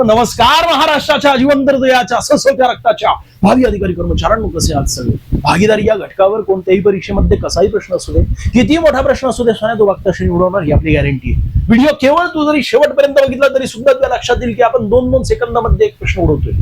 नमस्कार महाराष्ट्राच्या जिवंत हृदयाच्या ससोट्या रक्ताच्या भावी अधिकारी कर्मचाऱ्यांनो, कसे आहात सगळे? भागीदारी या घटकावर कोणत्याही परीक्षेमध्ये कसाही प्रश्न असू दे, किती मोठा प्रश्न असू दे, सोन्या तो वक्ताश्री उडवणार ही आपली गॅरंटी आहे. व्हिडिओ केवळ तू जरी शेवटपर्यंत बघितला तरी सुद्धा तुला लक्षात येईल की आपण 2-2 सेकंदामध्ये एक प्रश्न उडवतोय.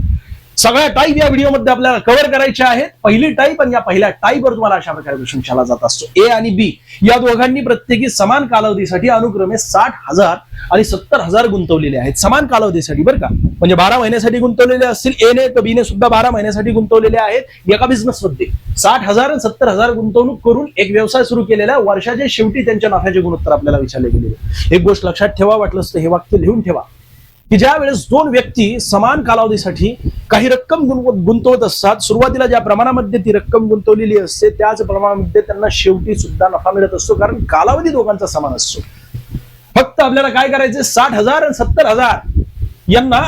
सगळ्या टाईप या व्हिडिओमध्ये आपल्याला कव्हर करायच्या आहेत. पहिली टाईप आणि या पहिल्या टाईपवर तुम्हाला अशा प्रकारे प्रश्न विचारला जात असतो. ए आणि बी या दोघांनी प्रत्येकी समान कालावधीसाठी अनुक्रमे 60,000 आणि 70,000 गुंतवलेले आहेत. समान कालावधीसाठी बरं का, म्हणजे 12 महिन्यासाठी गुंतवलेले असतील ए ने, तर बी ने सुद्धा 12 महिन्यासाठी गुंतवलेले आहेत एका बिझनेसमध्ये. 60,000 आणि 70,000 गुंतवणूक करून एक व्यवसाय सुरू केलेला, वर्षाच्या शेवटी त्यांच्या नफ्याचे गुणोत्तर आपल्याला विचारले गेलेले. एक गोष्ट लक्षात ठेवा, वाटलंच तर हे वाक्य लिहून ठेवा की ज्या वेळेस दोन व्यक्ती समान कालावधीसाठी काही रक्कम गुंतवत असतात, सुरुवातीला ज्या प्रमाणामध्ये ती रक्कम गुंतवलेली असते त्याच प्रमाणामध्ये त्यांना शेवटी सुद्धा नफा मिळत असतो, कारण कालावधी दोघांचा समान असतो. फक्त आपल्याला काय करायचं, 60,000 आणि 70,000 यांना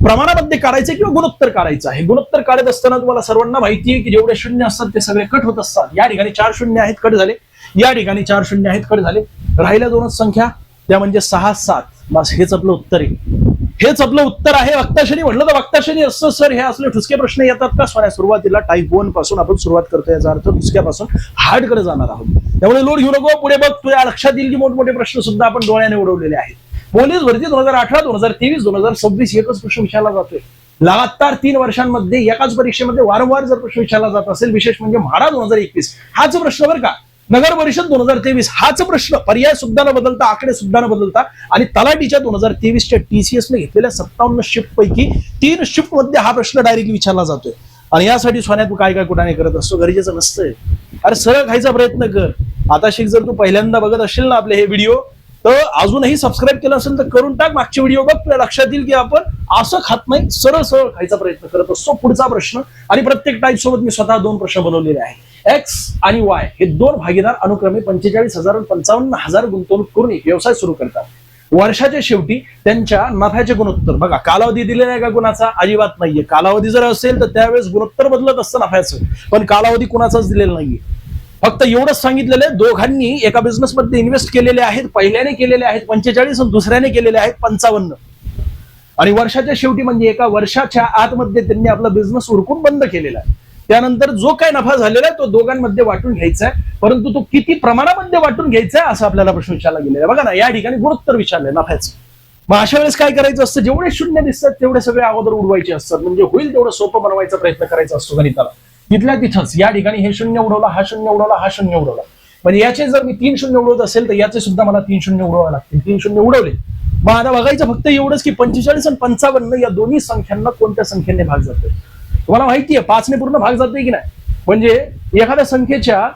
प्रमाणामध्ये काढायचे किंवा गुणोत्तर काढायचं आहे. गुणोत्तर काढत असताना तुम्हाला सर्वांना माहिती आहे की जेवढे शून्य असतात ते सगळे कट होत असतात. या ठिकाणी 4 शून्य आहेत, कट झाले. या ठिकाणी 4 शून्य आहेत, कट झाले. राहिल्या दोनच संख्या, त्या म्हणजे 6, 7. बस हेच आपलं उत्तर आहे. हेच आपलं उत्तर आहे. वक्ताश्रेणी म्हटलं तर वक्ताश्रेणी असतं सर, हे असले ठुसके प्रश्न येतात का? सुरुवातीला टाईप 1 पासून आपण सुरुवात करतो, याचा अर्थ ठुसक्यापासून हार्ड कडे जाणार आहोत. त्यामुळे लोड घेऊ नको, पुढे बघ. तुझ्या लक्षात येईल की मोठमोठे प्रश्न सुद्धा आपण डोळ्याने उडवलेले आहेत. पोलीस भरती 2018, 2023, 2026 एकच प्रश्न विचारला जातोय. लगातार 3 वर्षांमध्ये एकाच परीक्षेमध्ये वारंवार जर प्रश्न विचारला जात असेल, विशेष म्हणजे म्हाडा 2021 हाच प्रश्न बरं का, नगर परिषद 2023 हाच प्रश्न, पर्याय सुद्धा न बदलता, आकडे सुद्धा न बदलता, आणि तलाठीच्या 2023च्या TCS ने घेतलेल्या 57 शिफ्ट पैकी 3 शिफ्ट मध्ये हा प्रश्न डायरेक्टली विचारला जातोय. आणि यासाठी सोन्या तू काय काय कुठे करत असतो, गरजेचं नसतंय. अरे सरळ खायचा प्रयत्न कर. आता शिक, जर तू पहिल्यांदा बघत असेल ना आपले हे व्हिडिओ, तर अजूनही सबस्क्राईब केलं असेल तर करून टाक. मागचे व्हिडिओ बघ, तुला लक्षात येईल की आपण असं खात नाही, सरळ सरळ खायचा प्रयत्न करत असतो. पुढचा प्रश्न, आणि प्रत्येक टाईप सोबत मी स्वतः 2 प्रश्न बनवलेले आहेत. X आणि Y हे 2 भागीदार अनुक्रमे 45,000 आणि 55,000 गुंतवणूक करून एक व्यवसाय सुरू करतात. वर्षाच्या शेवटी त्यांच्या नफ्याचे गुणोत्तर बघा. कालावधी दिलेला आहे का कुणाचा? अजिबात नाहीये. कालावधी जर असेल तर त्यावेळेस गुणोत्तर बदलत असतं नफ्याचं, पण कालावधी कुणाचाच दिलेला नाहीये. फक्त एवढंच सांगितलेलं आहे, दोघांनी एका बिझनेसमध्ये इन्व्हेस्ट केलेले आहेत. पहिल्याने केलेले आहेत 45 आणि दुसऱ्याने केलेले आहेत 55. आणि वर्षाच्या शेवटी म्हणजे एका वर्षाच्या आतमध्ये त्यांनी आपला बिझनेस उरकून बंद केलेला आहे. त्यानंतर जो काय नफा झालेला आहे तो दोघांमध्ये वाटून घ्यायचा आहे, परंतु तो किती प्रमाणामध्ये वाटून घ्यायचा आहे असं आपल्याला प्रश्न विचारला गेलेला आहे. बघा ना, या ठिकाणी गुणोत्तर विचारलंय नफ्याचं. मग अशा वेळेस काय करायचं असतं, जेवढे शून्य दिसतात तेवढे सगळे अगोदर उडवायचे असतात, म्हणजे होईल तेवढं सोपं बनवायचा प्रयत्न करायचा असतो गणिताला. तिथल्या तिथंच या ठिकाणी हे शून्य उडवला, हा शून्य उडवला, हा शून्य उडवला, म्हणजे याचे जर मी 3 शून्य उडवत असेल तर याचे सुद्धा मला 3 शून्य उडवावे लागतील. 3 शून्य उडवले. मग आता बघायचं फक्त एवढंच की 45 आणि 55 या दोन्ही संख्यांना कोणत्या संख्येने भाग जातोय. तुम्हाला माहितीये 5 ने पूर्ण भाग जातोय की नाही, म्हणजे एखाद्या संख्येच्या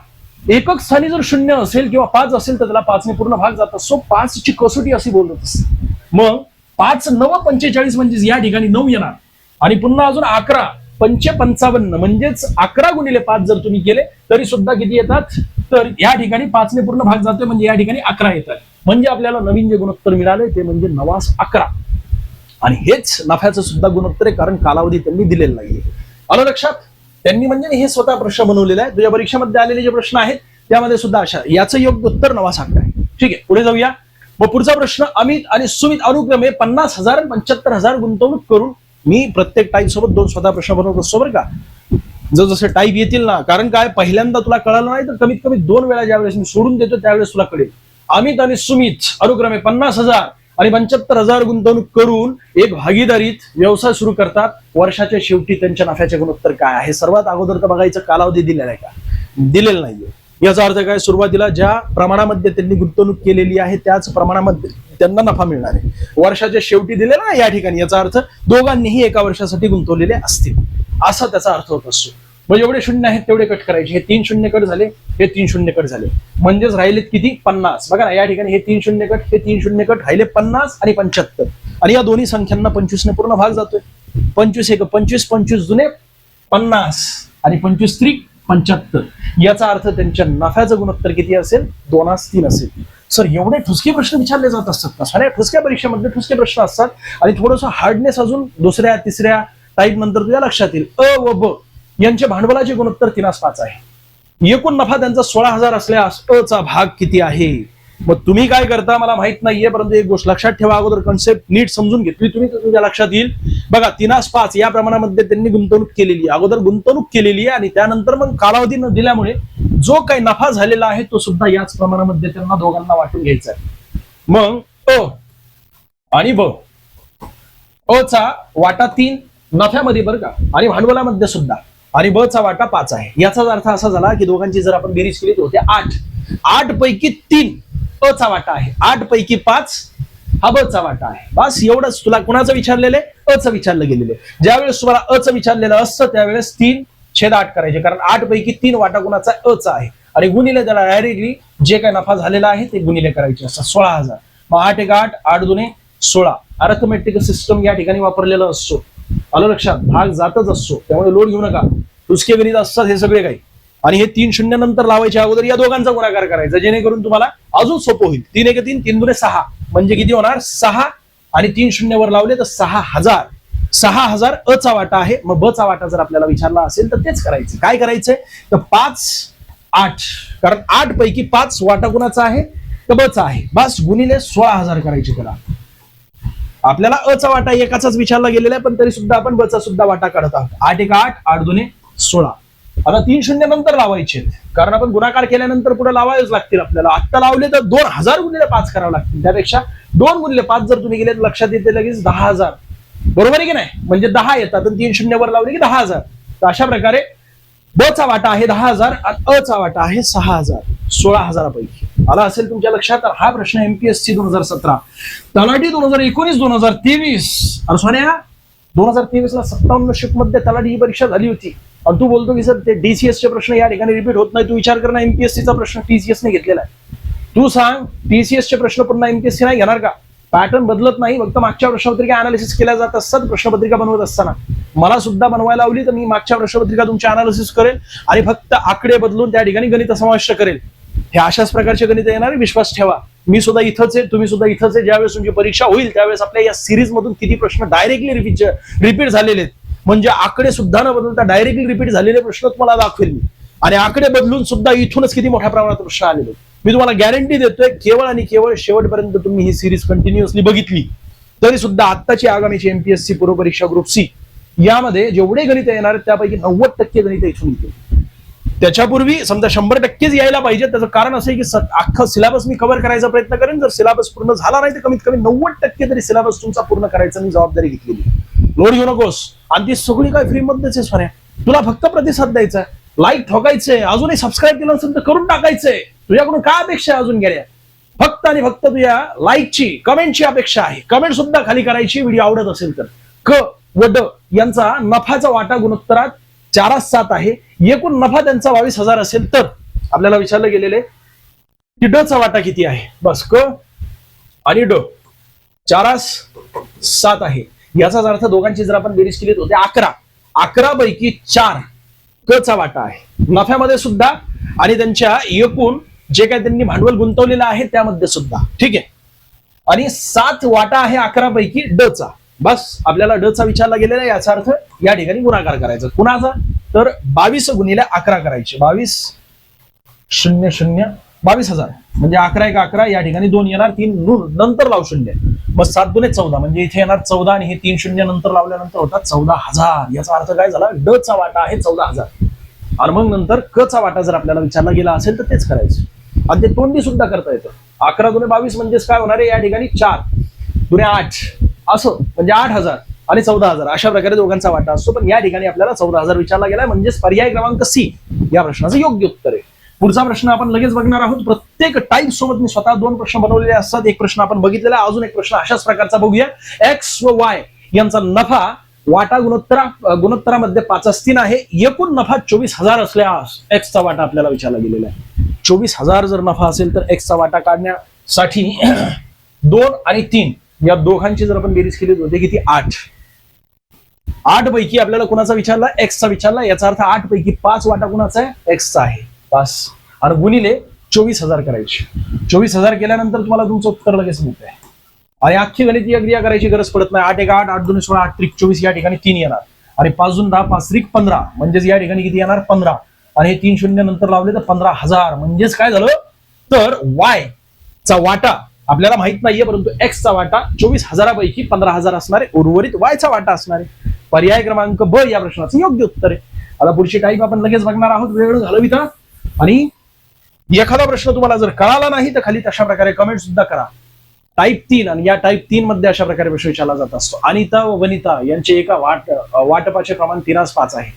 एकक स्थानी जर 0 असेल किंवा 5 असेल तर त्याला 5 ने पूर्ण भाग जातात. सो 5 ची कसोटी अशी बोलत असते. मग 5 9 45 म्हणजे या ठिकाणी 9 येणार, आणि पुन्हा अजून 11 5 55 म्हणजेच 11 गुणिले 5 जर तुम्ही केले तरी सुद्धा किती येतात, तर या ठिकाणी 5 ने पूर्ण भाग जातोय म्हणजे या ठिकाणी 11 येतात. म्हणजे आपल्याला नवीन जे गुणोत्तर मिळाले ते म्हणजे 911. आणि हेच नफ्याचं सुद्धा गुणोत्तर आहे, कारण कालावधी त्यांनी दिलेला नाहीये. आलं लक्षात? त्यांनी म्हणजे हे स्वतः प्रश्न बनवलेला आहे. तुझ्या परीक्षेमध्ये आलेले जे प्रश्न आहेत त्यामध्ये सुद्धा अशा, याचं योग्य उत्तर 911 आहे. ठीक आहे, पुढे जाऊया. मग पुढचा प्रश्न, अमित आणि सुमित अनुक्रमे 50,000 आणि 75,000 गुंतवणूक करून, मी प्रत्येक टाईप सोबत 2 स्वतः प्रश्न बनवत असतो बरं का, जसे टाईप येतील ना. कारण काय, पहिल्यांदा तुला कळालं नाही तर कमीत कमी 2 वेळा ज्यावेळेस मी सोडून देतो त्यावेळेस तुला कळेल. अमित आणि सुमित अनुक्रमे 50,000 आणि 75,000 गुंतवणूक करून एक भागीदारीत व्यवसाय सुरू करतात. वर्षाच्या शेवटी त्यांच्या नफ्याचे गुणोत्तर काय आहे? सर्वात अगोदर तर बघायचं कालावधी दिलेला आहे का, दिलेला नाहीये. याचा अर्थ काय, सुरुवातीला ज्या प्रमाणामध्ये त्यांनी गुंतवणूक केलेली आहे त्याच प्रमाणामध्ये त्यांना नफा मिळणार आहे. वर्षाच्या शेवटी दिलेला ना या ठिकाणी, याचा अर्थ दोघांनीही एका वर्षासाठी गुंतवलेले असतील असा त्याचा अर्थ होत असतो. मग एवढे शून्य आहेत तेवढे कट करायचे. हे 3 शून्य कट झाले, हे 3 शून्य कट झाले, म्हणजेच राहिलेत किती, 50. बघा ना, या ठिकाणी हे 3 शून्य कट, हे 3 शून्य कट, राहिले 50 आणि 75. आणि या दोन्ही संख्यांना 25 ने पूर्ण भाग जातोय. 25 एक 25, 25 जुने 50 आणि 25 त्रिक 75. याचा अर्थ त्यांच्या नफ्याचं गुणोत्तर किती असेल, 2:3 असेल. सर एवढे ठुसके प्रश्न विचारले जात असतात का? साऱ्या ठुसक्या परीक्षेमध्ये ठुसके प्रश्न असतात, आणि थोडंसं हार्डनेस अजून 2ऱ्या 3ऱ्या टाईप नंतर तुझ्या लक्षात येईल. अ व ब यांचे भांडवलाचे गुणोत्तर 3:5 आहे. एकूण नफा त्यांचा 16,000 असल्यास अ चा भाग किती आहे? मग तुम्ही काय करता मला माहित नाहीये, परंतु एक गोष्ट लक्षात ठेवा, अगोदर कन्सेप्ट नीट समजून घेतली तुम्ही तर तुमच्या लक्षात येईल. बघा 3/5 या प्रमाणामध्ये त्यांनी गुंतवणूक केलेली आहे, अगोदर गुंतवणूक केलेली आहे आणि त्यानंतर मग कालावधी न दिल्यामुळे जो काही नफा झालेला आहे तो सुद्धा याच प्रमाणामध्ये त्यांना दोघांना वाटून घ्यायचा आहे. मग अ आणि ब, अ चा वाटा 3 नफ्यामध्ये बरं का, आणि भांडवलामध्ये सुद्धा, आणि ब चा वाटा 5 आहे. याचाच अर्थ असा झाला की दोघांची जर आपण बेरीज केली तर होते 8. 8 पैकी 3 अ चा वाटा आहे, 8 पैकी 5 हा ब चा वाटा आहे. बस एवढंच. तुला कुणाचं विचारलेलं आहे? अ चं विचारलं गेलेलं आहे. ज्यावेळेस तुम्हाला अ चं विचारलेलं असतं त्यावेळेस 3/8 करायचे, कारण 8 पैकी 3 वाटा कुणाचा? अ चा आहे, आणि गुणिले त्याला डायरेक्टली जे काही नफा झालेला आहे ते गुणिले करायचे असतात. 16,000. मग 8 एक 8, 8 दुने 16. अर्थमेटिक सिस्टम या ठिकाणी वापरलेला असतो. आलं लक्षात? भाग जातच असतो, त्यामुळे लोड घेऊ नका. तुझके गणित असतात हे सगळे काही. आणि हे 3 शून्य नंतर लावायच्या अगोदर या दोघांचा गुणाकार करायचा, जेणेकरून तुम्हाला अजून सोपं होईल. 3 एक 3, 3 दुने 6, म्हणजे किती होणार? 6. आणि 3 शून्यवर लावले तर 6,000. 6,000 अ चा वाटा आहे. मग ब चा वाटा जर आपल्याला विचारला असेल तर तेच करायचं. काय करायचंय तर 5/8, कारण 8 पैकी 5 वाटा कुणाचा आहे? तर ब चा आहे. बस गुणिले 16,000 करायचे त्याला. आपल्याला अ चा वाटा एकाचाच विचारला गेलेला आहे, पण तरी सुद्धा आपण ब चा सुद्धा वाटा काढत आहोत. 8 एक 8, 8 दुने 16. आता 3 शून्य नंतर लावायचे, कारण आपण गुणाकार केल्यानंतर पुढे लावावेच लागतील आपल्याला. आत्ता लावले तर 2,000 गुणिले 5 करावं लागतील, त्यापेक्षा 2 गुणिले 5 जर तुम्ही गेले तर लक्षात येते लगेच 10,000. बरोबर आहे की नाही? म्हणजे 10 येतात आणि 3 शून्यवर लावले की 10,000. तर अशा प्रकारे ब चा वाटा आहे 10,000 आणि अ चा वाटा आहे 6,000. 16,000 पैकी आला असेल तुमच्या लक्षात. तर हा प्रश्न एमपीएससी 2017, तलाठी 2019-2023. अरे सोन्या, 2023 ला 57 शिफ्ट मध्ये तलाठी ही परीक्षा झाली होती, आणि तू बोलतो की सर ते डीसीएस चे प्रश्न या ठिकाणी रिपीट होत नाही. तू विचार कर ना, एमपीएससी चा प्रश्न टीसीएस ने घेतलेला आहे. तू सांग, टीसीएस चे प्रश्न पुन्हा एमपीएससी नाही घेणार का? पॅटर्न बदलत नाही, फक्त मागच्या प्रश्नपत्रिका अनालिसिस केल्या जात असतात. प्रश्नपत्रिका बनवत असताना मला सुद्धा बनवायला लावली तर मी मागच्या प्रश्नपत्रिका तुमची अनालिसिस करेल आणि फक्त आकडे बदलून त्या ठिकाणी गणित समाविष्ट करेल. हे अशाच प्रकारचे गणित येणार, विश्वास ठेवा. मी सुद्धा इथंच आहे, तुम्ही सुद्धा इथंच आहे. ज्यावेळेस तुमची परीक्षा होईल त्यावेळेस आपल्या या सिरीज मधून किती प्रश्न डायरेक्टली रिपीट झालेले आहेत, म्हणजे आकडे सुद्धा न बदलता डायरेक्टली रिपीट झालेले प्रश्न तुम्हाला दाखवेल मी. आणि आकडे बदलून सुद्धा इथूनच किती मोठ्या प्रमाणात प्रश्न आलेले. मी तुम्हाला गॅरंटी देतोय, केवळ आणि केवळ शेवटपर्यंत तुम्ही ही सिरीज कंटिन्युअसली बघितली तरी सुद्धा आत्ताची आगामीची एमपीएससी पूर्व परीक्षा ग्रुप सी यामध्ये जेवढे गणित येणार आहेत त्यापैकी 90% गणित इथून येतील. त्याच्यापूर्वी समजा 100%च यायला पाहिजे. त्याचं कारण असं आहे की अख्खा सिलेबस मी कव्हर करायचा प्रयत्न करेन. जर सिलेबस पूर्ण झाला नाही तर कमीत कमी 90% तरी सिलेबस तुमचा पूर्ण करायचा मी जबाबदारी घेतलेली. लोड घेऊ नकोस. आणि ती सगळी काय फ्री मध्येच आहे सोन्या. तुला फक्त प्रतिसाद द्यायचा, लाईक ठोकायचंय, अजूनही सबस्क्राईब केलं असेल तर करून टाकायचंय. तुझ्याकडून काय अपेक्षा आहे अजून गेल्या? फक्त आणि फक्त तुझ्या लाईकची, कमेंटची अपेक्षा आहे. कमेंट सुद्धा खाली करायची व्हिडिओ आवडत असेल तर. क व ड यांचा नफाचा वाटा गुणोत्तरात 4/7 आहे. एकूण नफा त्यांचा 22,000 असेल तर आपल्याला विचारलं गेलेले की ड चा वाटा किती आहे. बस क आणि ड 4/7 आहे. याचाच अर्थ दोघांची जर आपण बेरीज केली होते 11. 11 पैकी 4 क चा वाटा आहे नफ्यामध्ये सुद्धा, आणि त्यांच्या एकूण जे काही त्यांनी भांडवल गुंतवलेलं आहे त्यामध्ये सुद्धा. ठीक आहे. आणि 7 वाटा आहे 11 पैकी ड चा. बस आपल्याला ड चा विचारला गेलेला आहे. याचा अर्थ या ठिकाणी गुणाकार करायचा. कुणाचा? तर 22 गुणिले 11 करायचे. 22,000 म्हणजे 11 एक 11, या ठिकाणी 2 येणार, 3 नंतर लाव शून्य. मग 7 दुने 14, म्हणजे इथे येणार 14 आणि हे 3 शून्य नंतर लावल्यानंतर होतात 14,000. याचा अर्थ काय झाला? ड चा वाटा आहे 14,000. आणि मग नंतर क चा वाटा जर आपल्याला विचारला गेला असेल तर तेच करायचं. आणि ते तोंडी सुद्धा करता येतं. 11 दुने 22 म्हणजेच काय होणार आहे? या ठिकाणी 4 दुने 8 असं, म्हणजे 8,000 आणि 14,000 अशा प्रकारे दोघांचा वाटा असतो. पण या ठिकाणी आपल्याला 14,000 विचारला गेलाय, म्हणजेच पर्याय क्रमांक सी या प्रश्नाचं योग्य उत्तर आहे. पुढचा प्रश्न आपण लगेच बघणार आहोत. प्रत्येक टाईप सोबत मी स्वतः 2 प्रश्न बनवलेले असतात. एक प्रश्न आपण बघितलेला, अजून एक प्रश्न अशाच प्रकारचा बघूया. एक्स व वाय यांचा नफा वाटा गुणोत्तरामध्ये 5/3 आहे. एकूण नफा 24,000 असल्यास एक्स चा वाटा आपल्याला विचारला गेलेला आहे. 24,000 जर नफा असेल तर एक्स चा वाटा काढण्यासाठी 2 आणि 3 या दोघांची जर आपण बेरीज केली होती किती? 8 पैकी आपल्याला कुणाचा विचारला? एक्स चा विचारला. याचा अर्थ 8 पैकी 5 वाटा कुणाचा आहे? एक्स चा आहे. बस. आणि गुणिले 24,000 करायचे. 24,000 केल्यानंतर तुम्हाला तुमचं उत्तर लगेच मिळत आहे. आणि अख्खी गणितीय क्रिया करायची गरज पडत नाही. 8 एक 8, 8 दुने 16, 8 त्रिक 24, या ठिकाणी 3 येणार. आणि 5 दुने 10, 5 त्रिक 15, म्हणजेच या ठिकाणी किती येणार? 15. आणि हे 3 शून्य नंतर लावले तर 15,000. म्हणजेच काय झालं? तर वाय चा वाटा आपल्याला माहित नाहीये, परंतु एक्स चा वाटा 24,000पैकी 15,000 असणार आहे, उर्वरित वाय चा वाटा असणार आहे. पर्याय क्रमांक ब या प्रश्नाचं योग्य उत्तर आहे. आता पुढची टाईप आपण लगेच बघणार आहोत, वेळ घालविता. आणि एखादा प्रश्न तुम्हाला जर कळाला नाही तर खाली तशा प्रकारे कमेंट सुद्धा करा. टाईप 3, आणि या टाईप 3 मध्ये अशा प्रकारे प्रश्न विचारला जात असतो. अनिता व वनिता यांचे एका वाटपाचे प्रमाण 3:5 आहे.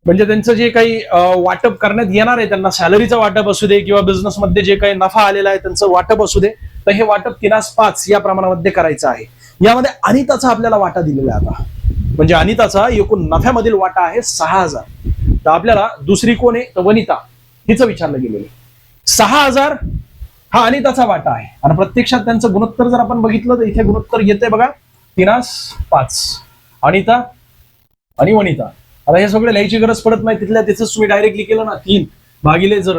म्हणजे त्यांचं जे काही वाटप करण्यात येणार आहे, त्यांना सॅलरीचं वाटप असू दे किंवा बिझनेसमध्ये जे काही नफा आलेला आहे त्यांचं वाटप असू दे, तर हे वाटप 3:5 या प्रमाणामध्ये करायचं आहे. यामध्ये अनिताचा आपल्याला वाटा दिलेला आहे. आता म्हणजे अनिताचा एकूण नफ्यामधील वाटा आहे 6,000. तर आपल्याला दुसरी कोण आहे तर वनिता, हिचं विचारलं गेलेलं. 6,000 हा अनिताचा वाटा आहे, आणि प्रत्यक्षात त्यांचं गुणोत्तर जर आपण बघितलं तर इथे गुणोत्तर येते बघा 3:5. अनिता आणि वनिता. आता हे सगळं लिहायची गरज पडत नाही, तिथल्या तिथेच तुम्ही डायरेक्टली केलं ना, 3 भागिले जर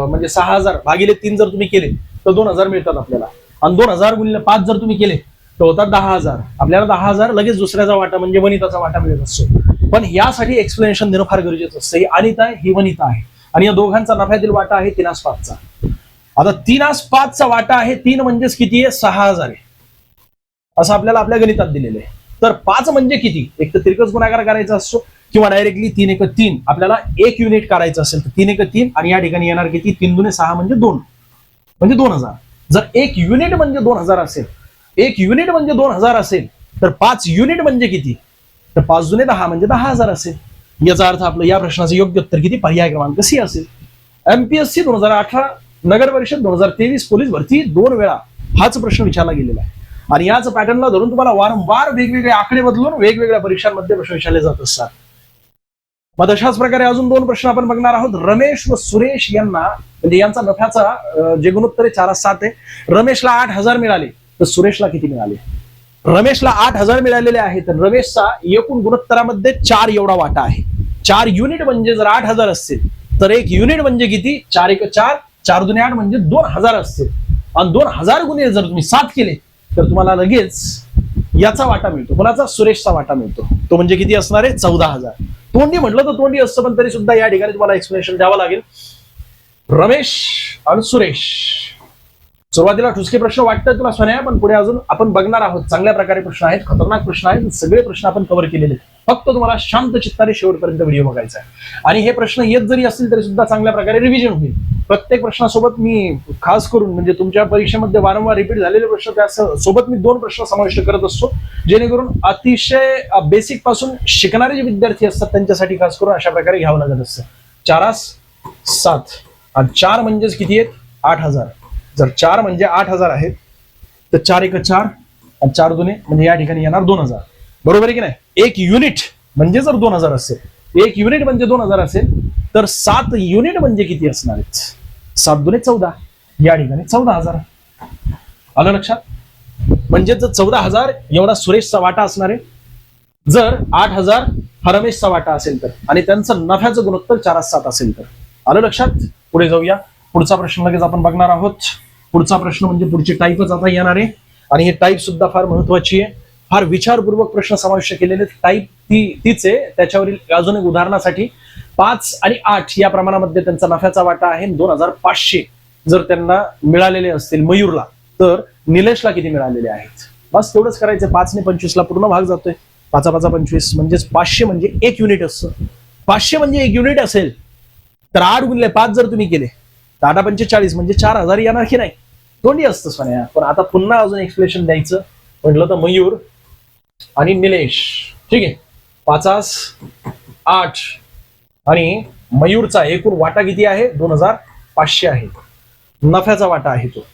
म्हणजे 6,000 भागिले 3 जर तुम्ही केले तर 2,000 मिळतात आपल्याला, आणि 2,000 गुणिले 5 जर तुम्ही केले तर होतात 10,000. आपल्याला 10,000 लगेच दुसऱ्याचा वाटा म्हणजे वनिताचा वाटा मिळत असतो. पण यासाठी एक्सप्लेनेशन देणं फार गरजेचं असतं. ही अनिता आहे, ही वनिता आहे, आणि या दोघांचा नफ्यातील वाटा आहे 3:5. आता 3:5 वाटा आहे, 3 म्हणजेच किती आहे 6,000 आहे, असं आपल्याला आपल्या गणितात दिलेलं आहे. तर 5 म्हणजे किती, एक तर तिरकस गुणाकार करायचा असतो किंवा डायरेक्टली 3 × 3 आपल्याला 1 युनिट करायचं असेल तर 3 × 3, आणि या ठिकाणी येणार किती 3 × 6 म्हणजे 2, म्हणजे 2,000. जर 1 युनिट म्हणजे 2,000 असेल, 1 युनिट म्हणजे 2,000 असेल, तर 5 युनिट म्हणजे किती, तर 5 × 10 म्हणजे 10,000 असेल. याचा अर्थ आपलं या प्रश्नाचं योग्य उत्तर किती, पर्याय क्रमांक सी असेल. MPSC 2018, नगर परिषद 2023 पोलीस भरती 2 वेळा हाच प्रश्न विचारला गेलेला आहे, आणि याच पॅटर्नला धरून तुम्हाला वारंवार वेगवेगळे आकडे बदलून वेगवेगळ्या परीक्षांमध्ये प्रश्न विचारले जात असतात. मग अशाच प्रकारे अजून 2 प्रश्न आपण बघणार आहोत. रमेश व सुरेश यांना, म्हणजे यांचा नफ्याचा जे गुणोत्तर आहे 4:7 आहे. रमेशला 8,000 मिळाले तर सुरेशला किती मिळाले. रमेशला 8,000 मिळालेले आहेत, तर रमेशचा एकूण गुणोत्तरामध्ये 4 एवढा वाटा आहे. 4 युनिट म्हणजे जर 8,000 असतील तर 1 युनिट म्हणजे किती 4 × 4, 4 × 8 म्हणजे 2,000 असतील, आणि 2,000 गुणिले जर तुम्ही 7 केले तर तुम्हाला लगेच याचा वाटा मिळतो. कोणाचा, सुरेशचा वाटा मिळतो. तो म्हणजे किती असणार आहे 14,000. तोंडी म्हटलं तर तोंडी असतं, पण तरी सुद्धा या ठिकाणी तुम्हाला एक्सप्लेनेशन द्यावं लागेल. रमेश आणि सुरेश, सुरुवातीला ठुसके प्रश्न वाटतात तुला सोन्या, पण पुढे अजून आपण बघणार आहोत. चांगल्या प्रकारे प्रश्न आहेत, खतरनाक प्रश्न आहेत, सगळे प्रश्न आपण कव्हर केलेले. फक्त तुम्हाला शांत चित्ताने शेवटपर्यंत व्हिडिओ बघायचा आहे, आणि हे प्रश्न येत जरी असतील तरी सुद्धा चांगल्या प्रकारे रिव्हिजन होईल. प्रत्येक प्रश्नासोबत मी खास करून म्हणजे तुमच्या परीक्षेमध्ये वारंवार रिपीट झालेले प्रश्न त्या सोबत मी 2 प्रश्न समाविष्ट करत असतो, जेणेकरून अतिशय बेसिक पासून शिकणारे जे विद्यार्थी असतात त्यांच्यासाठी खास करून अशा प्रकारे घ्यावं लागत असतं. 4:7 आणि 4 म्हणजेच किती आहेत 8,000. जर 4 म्हणजे 8,000 आहेत तर 4 × 4 आणि 4 दुने म्हणजे या ठिकाणी येणार 2,000. बरोबर आहे की नाही. 1 युनिट म्हणजे जर 2,000 असेल, 1 युनिट म्हणजे 2,000 असेल, तर 7 युनिट म्हणजे किती असणार आहेत 7 दुने 14, या ठिकाणी 14,000. आलं लक्षात. म्हणजे जर 14,000 एवढा सुरेशचा वाटा असणार आहे, जर 8,000 हा रमेशचा वाटा असेल तर, आणि त्यांचं नफ्याचं गुणोत्तर 4:7 असेल तर. आलं लक्षात. पुढे जाऊया. पुढचा प्रश्न लगेच आपण बघणार आहोत. पुढचा प्रश्न म्हणजे पुढची टाईपच आता येणार आहे, आणि ही टाईप सुद्धा फार महत्वाची आहे. फार विचारपूर्वक प्रश्न समाविष्ट केलेले. टाईप तीच आहे, त्याच्यावरील अजून एक उदाहरणासाठी 5 आणि 8 या प्रमाणामध्ये त्यांचा नफ्याचा वाटा आहे. 2,500 जर त्यांना मिळालेले असतील मयूरला, तर निलेशला किती मिळालेले आहेत. बस तेवढंच करायचं. 5 ने 25ला पूर्ण भाग जातोय. 5 × 5 = 25, म्हणजेच 500 म्हणजे 1 युनिट असतं. 500 म्हणजे 1 युनिट असेल तर 8 × 5 जर तुम्ही केले तर 8 × 5 = 40, म्हणजे 4,000 येणार की नाही. तोंडी असतं सोन्या. पण आता पुन्हा अजून एक्सप्लेनेशन द्यायचं म्हटलं तर मयूर आणि निलेश, ठीक आहे. 5:8 आणि मयूरचा एकूण वाटा किती आहे 2,500 आहे. नफ्याचा वाटा आहे तो.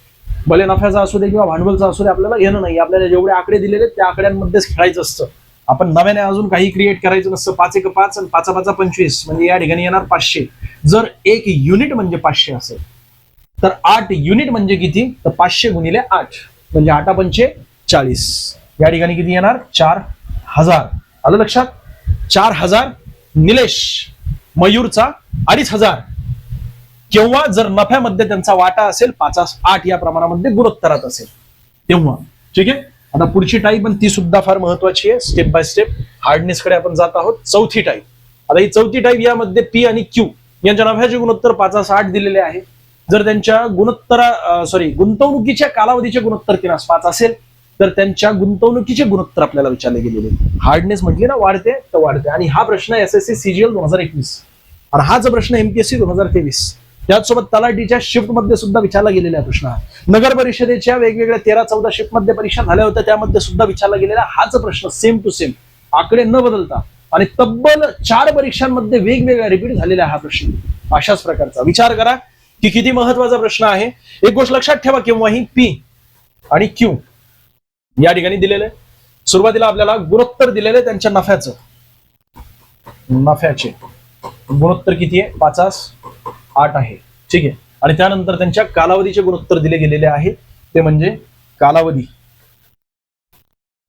भले नफ्याचा असू दे किंवा भांडवलचा असू दे, आपल्याला घेणं नाही. आपल्याला जेवढे आकडे दिलेले त्या आकड्यांमध्येच खेळायचं असतं. आपण नव्याने अजून काही क्रिएट करायचं नसतं. 5 × 5 आणि 5 × 5 = 25, म्हणजे या ठिकाणी येणार 500. जर 1 युनिट म्हणजे 500 असेल तर 8 युनिट म्हणजे किती, तर 500 × 8 म्हणजे 8 × 5 = 40. या ठिकाणी किती येणार 4,000. आलं लक्षात. 4,000 निलेश, मयूरचा 2,500. किंवा जर नफ्यामध्ये त्यांचा वाटा असेल 5:8 या प्रमाणामध्ये गुणोत्तरात असेल तेव्हा. ठीक आहे. आता पुढची टाईप आणि ती सुद्धा फार महत्वाची आहे. स्टेप बाय स्टेप हार्डनेस कडे आपण जात आहोत. चौथी टाईप. आता ही चौथी टाईप, यामध्ये पी आणि क्यू यांच्या नफ्याचे गुणोत्तर 5:8 दिलेले आहे. जर त्यांच्या गुंतवणुकीच्या कालावधीचे गुणोत्तर 3:5 असेल तर त्यांच्या गुंतवणुकीचे गुणोत्तर आपल्याला विचारले गेलेले. हार्डनेस म्हटली ना वाढते तर वाढते. आणि हा प्रश्न SSC CGL 2021 आणि हाच प्रश्न MPSC 2023 त्याचसोबत तलाठीच्या शिफ्ट मध्ये सुद्धा विचारला गेलेला प्रश्न हा. नगर परिषदेच्या वेगवेगळ्या 13-14 शिफ्ट मध्ये परीक्षा झाल्या होत्या त्यामध्ये सुद्धा विचारला गेलेला हाच प्रश्न सेम टू सेम आकडे न बदलता आणि तब्बल 4 परीक्षांमध्ये वेगवेगळ्या रिपीट झालेला हा प्रश्न अशाच प्रकारचा. विचार करा की किती महत्वाचा प्रश्न आहे. एक गोष्ट लक्षात ठेवा केव्हाही P आणि Q या ठिकाणी दिलेले सुरुवातीला आपल्याला गुणोत्तर दिलेले त्यांच्या नफ्याचे गुणोत्तर किती आहे 5:8 आहे. ठीक आहे. आणि त्यानंतर त्यांच्या कालावधीचे गुणोत्तर दिले गेलेले आहे ते म्हणजे कालावधी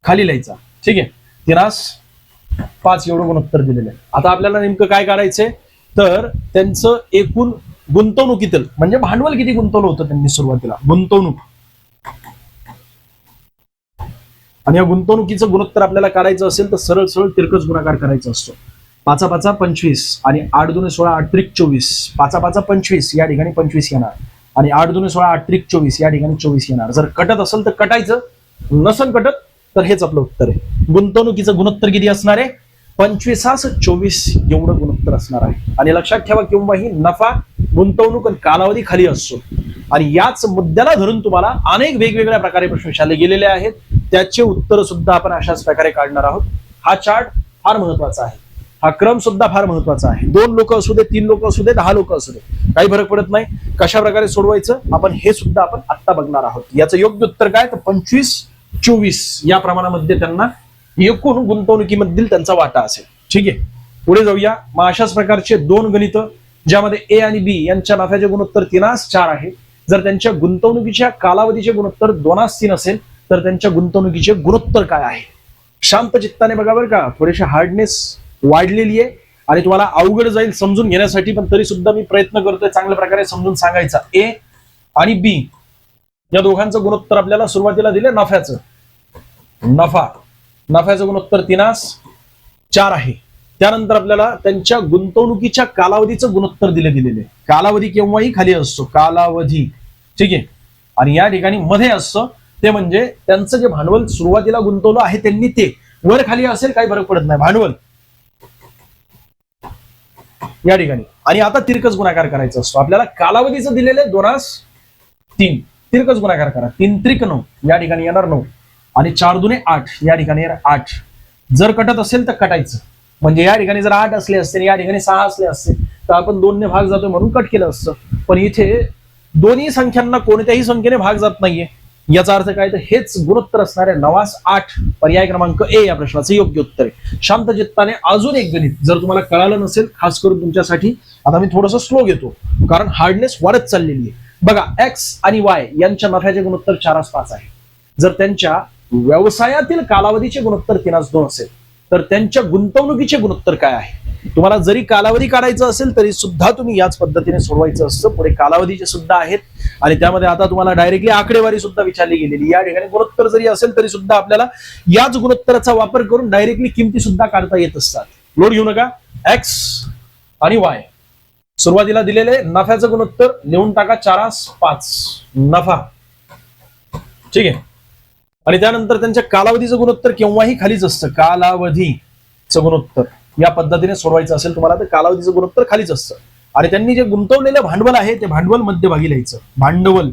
खाली लिहायचा. ठीक आहे. 3:5 एवढं गुणोत्तर दिलेलं आहे. आता आपल्याला नेमकं काय करायचंय तर त्यांचं एकूण गुंतवणुकीतील म्हणजे भांडवल किती गुंतवलं होतं त्यांनी सुरुवातीला गुंतवणूक आणि या गुंतवणुकीचं गुणोत्तर आपल्याला काढायचं असेल तर सरळ सरळ तिरकस गुणाकार करायचा असतो. 5:5 25 आणि 8×2 16 8त्रिक 24 5:5 25 या ठिकाणी 25 येणार आणि 8×2 16 8त्रिक 24 या ठिकाणी 24 येणार. जर कटत असेल तर कटायचं नसन कटत तर हेच आपलं उत्तर आहे. गुंतवणुकीचं गुणोत्तर किती असणार आहे 25:24 एवढं गुणोत्तर असणार आहे. आणि लक्षात ठेवा केव्हाही नफा गुंतवणूक आणि कालावधी खाली असतो आणि याच मुद्द्याला धरून तुम्हाला अनेक वेगवेगळ्या प्रकारे प्रश्न विचारले गेलेले आहेत त्याचे उत्तर सुद्धा आपण अशाच प्रकारे काढणार आहोत. हा चार्ट फार महत्वाचा आहे. हा क्रम सुद्धा फार महत्वाचा आहे. 2 लोक असू दे 3 लोक असू दे 10 लोक असू दे काही फरक पडत नाही. कशा प्रकारे सोडवायचं आपण हे सुद्धा आपण आता बघणार आहोत. याचं योग्य उत्तर काय तर 25-24 या प्रमाणामध्ये त्यांना एकूण गुंतवणुकीमधील त्यांचा वाटा असेल. ठीक आहे. पुढे जाऊया. मग अशाच प्रकारचे 2 गणित ज्यामध्ये A आणि B यांच्या नफ्याचे गुणोत्तर 3:4 आहे. जर त्यांच्या गुंतवणुकीच्या कालावधीचे गुणोत्तर 2:3 असेल तर त्यांच्या गुंतवणुकीचे गुणोत्तर काय आहे. शांत चित्ताने बघा बरं का. थोडेसे हार्डनेस वाढलेली आहे आणि तुम्हाला अवघड जाईल समजून घेण्यासाठी पण तरी सुद्धा मी प्रयत्न करतोय चांगल्या प्रकारे समजून सांगायचा. A आणि B या दोघांचं गुणोत्तर आपल्याला सुरुवातीला दिले नफ्याचं गुणोत्तर 3:4 आहे. त्यानंतर आपल्याला त्यांच्या गुंतवणुकीच्या कालावधीचं गुणोत्तर दिले गेलेले. कालावधी केव्हाही खाली असतो कालावधी. ठीक आहे. आणि या ठिकाणी मध्ये असतं ते म्हणजे त्यांचं जे भांडवल सुरुवातीला गुंतवलं आहे त्यांनी ते वर खाली असेल काही फरक पडत नाही भांडवल या ठिकाणी. आणि आता तिरकस गुणाकार करायचा असतो आपल्याला. कालावधीचं दिलेलं आहे 2:3 तिरकस गुणाकार करा 3त्रिक 9 या ठिकाणी येणार 9 आणि 4×2 8 या ठिकाणी येणार 8. जर कटत असेल तर कटायचं म्हणजे या ठिकाणी जर 8 असले असते या ठिकाणी 6 असले असते तर आपण 2 ने भाग जातोय म्हणून कट केलं असतं. पण इथे दोन्ही संख्यांना कोणत्याही संख्येने भाग जात नाहीये. याचा अर्थ काय तर हेच गुणोत्तर असणारे 9:8 पर्याय क्रमांक A या प्रश्नाचं योग्य उत्तर आहे. शांत चित्ताने अजून एक गणित जर तुम्हाला कळालं नसेल खास करून तुमच्यासाठी आता मी थोडंसं स्लो घेतो कारण हार्डनेस वाढत चाललेली आहे. बघा X आणि Y यांच्या नफ्याचे गुणोत्तर 4:5 आहे. जर त्यांच्या व्यवसायातील कालावधीचे गुणोत्तर 3:2 असेल तर त्यांच्या गुंतवणुकीचे गुणोत्तर काय आहे. तुम्हाला जरी कालावधी काढायचं असेल तरी सुद्धा तुम्ही याच पद्धतीने सोडवायचं असतं. पुढे कालावधीचे सुद्धा आहेत आणि त्यामध्ये आता तुम्हाला डायरेक्टली आकडेवारी सुद्धा विचारली गेलेली. या ठिकाणी गुणोत्तर जरी असेल तरी सुद्धा आपल्याला याच गुणोत्तराचा वापर करून डायरेक्टली किमती सुद्धा काढता येत असतात. लोड घेऊ नका. X आणि Y सुरुवातीला दिलेले नफ्याचं गुणोत्तर लिहून टाका 4:5 नफा. ठीक आहे. आणि त्यानंतर त्यांच्या कालावधीचं गुणोत्तर केव्हाही खालीच असतं. कालावधीचं गुणोत्तर या पद्धतीने सोडवायचं असेल तुम्हाला तर कालावधीचं गुणोत्तर खालीच असतं. आणि त्यांनी जे गुंतवलेलं भांडवल आहे ते भांडवल मध्यभागी लिहायचं. भांडवल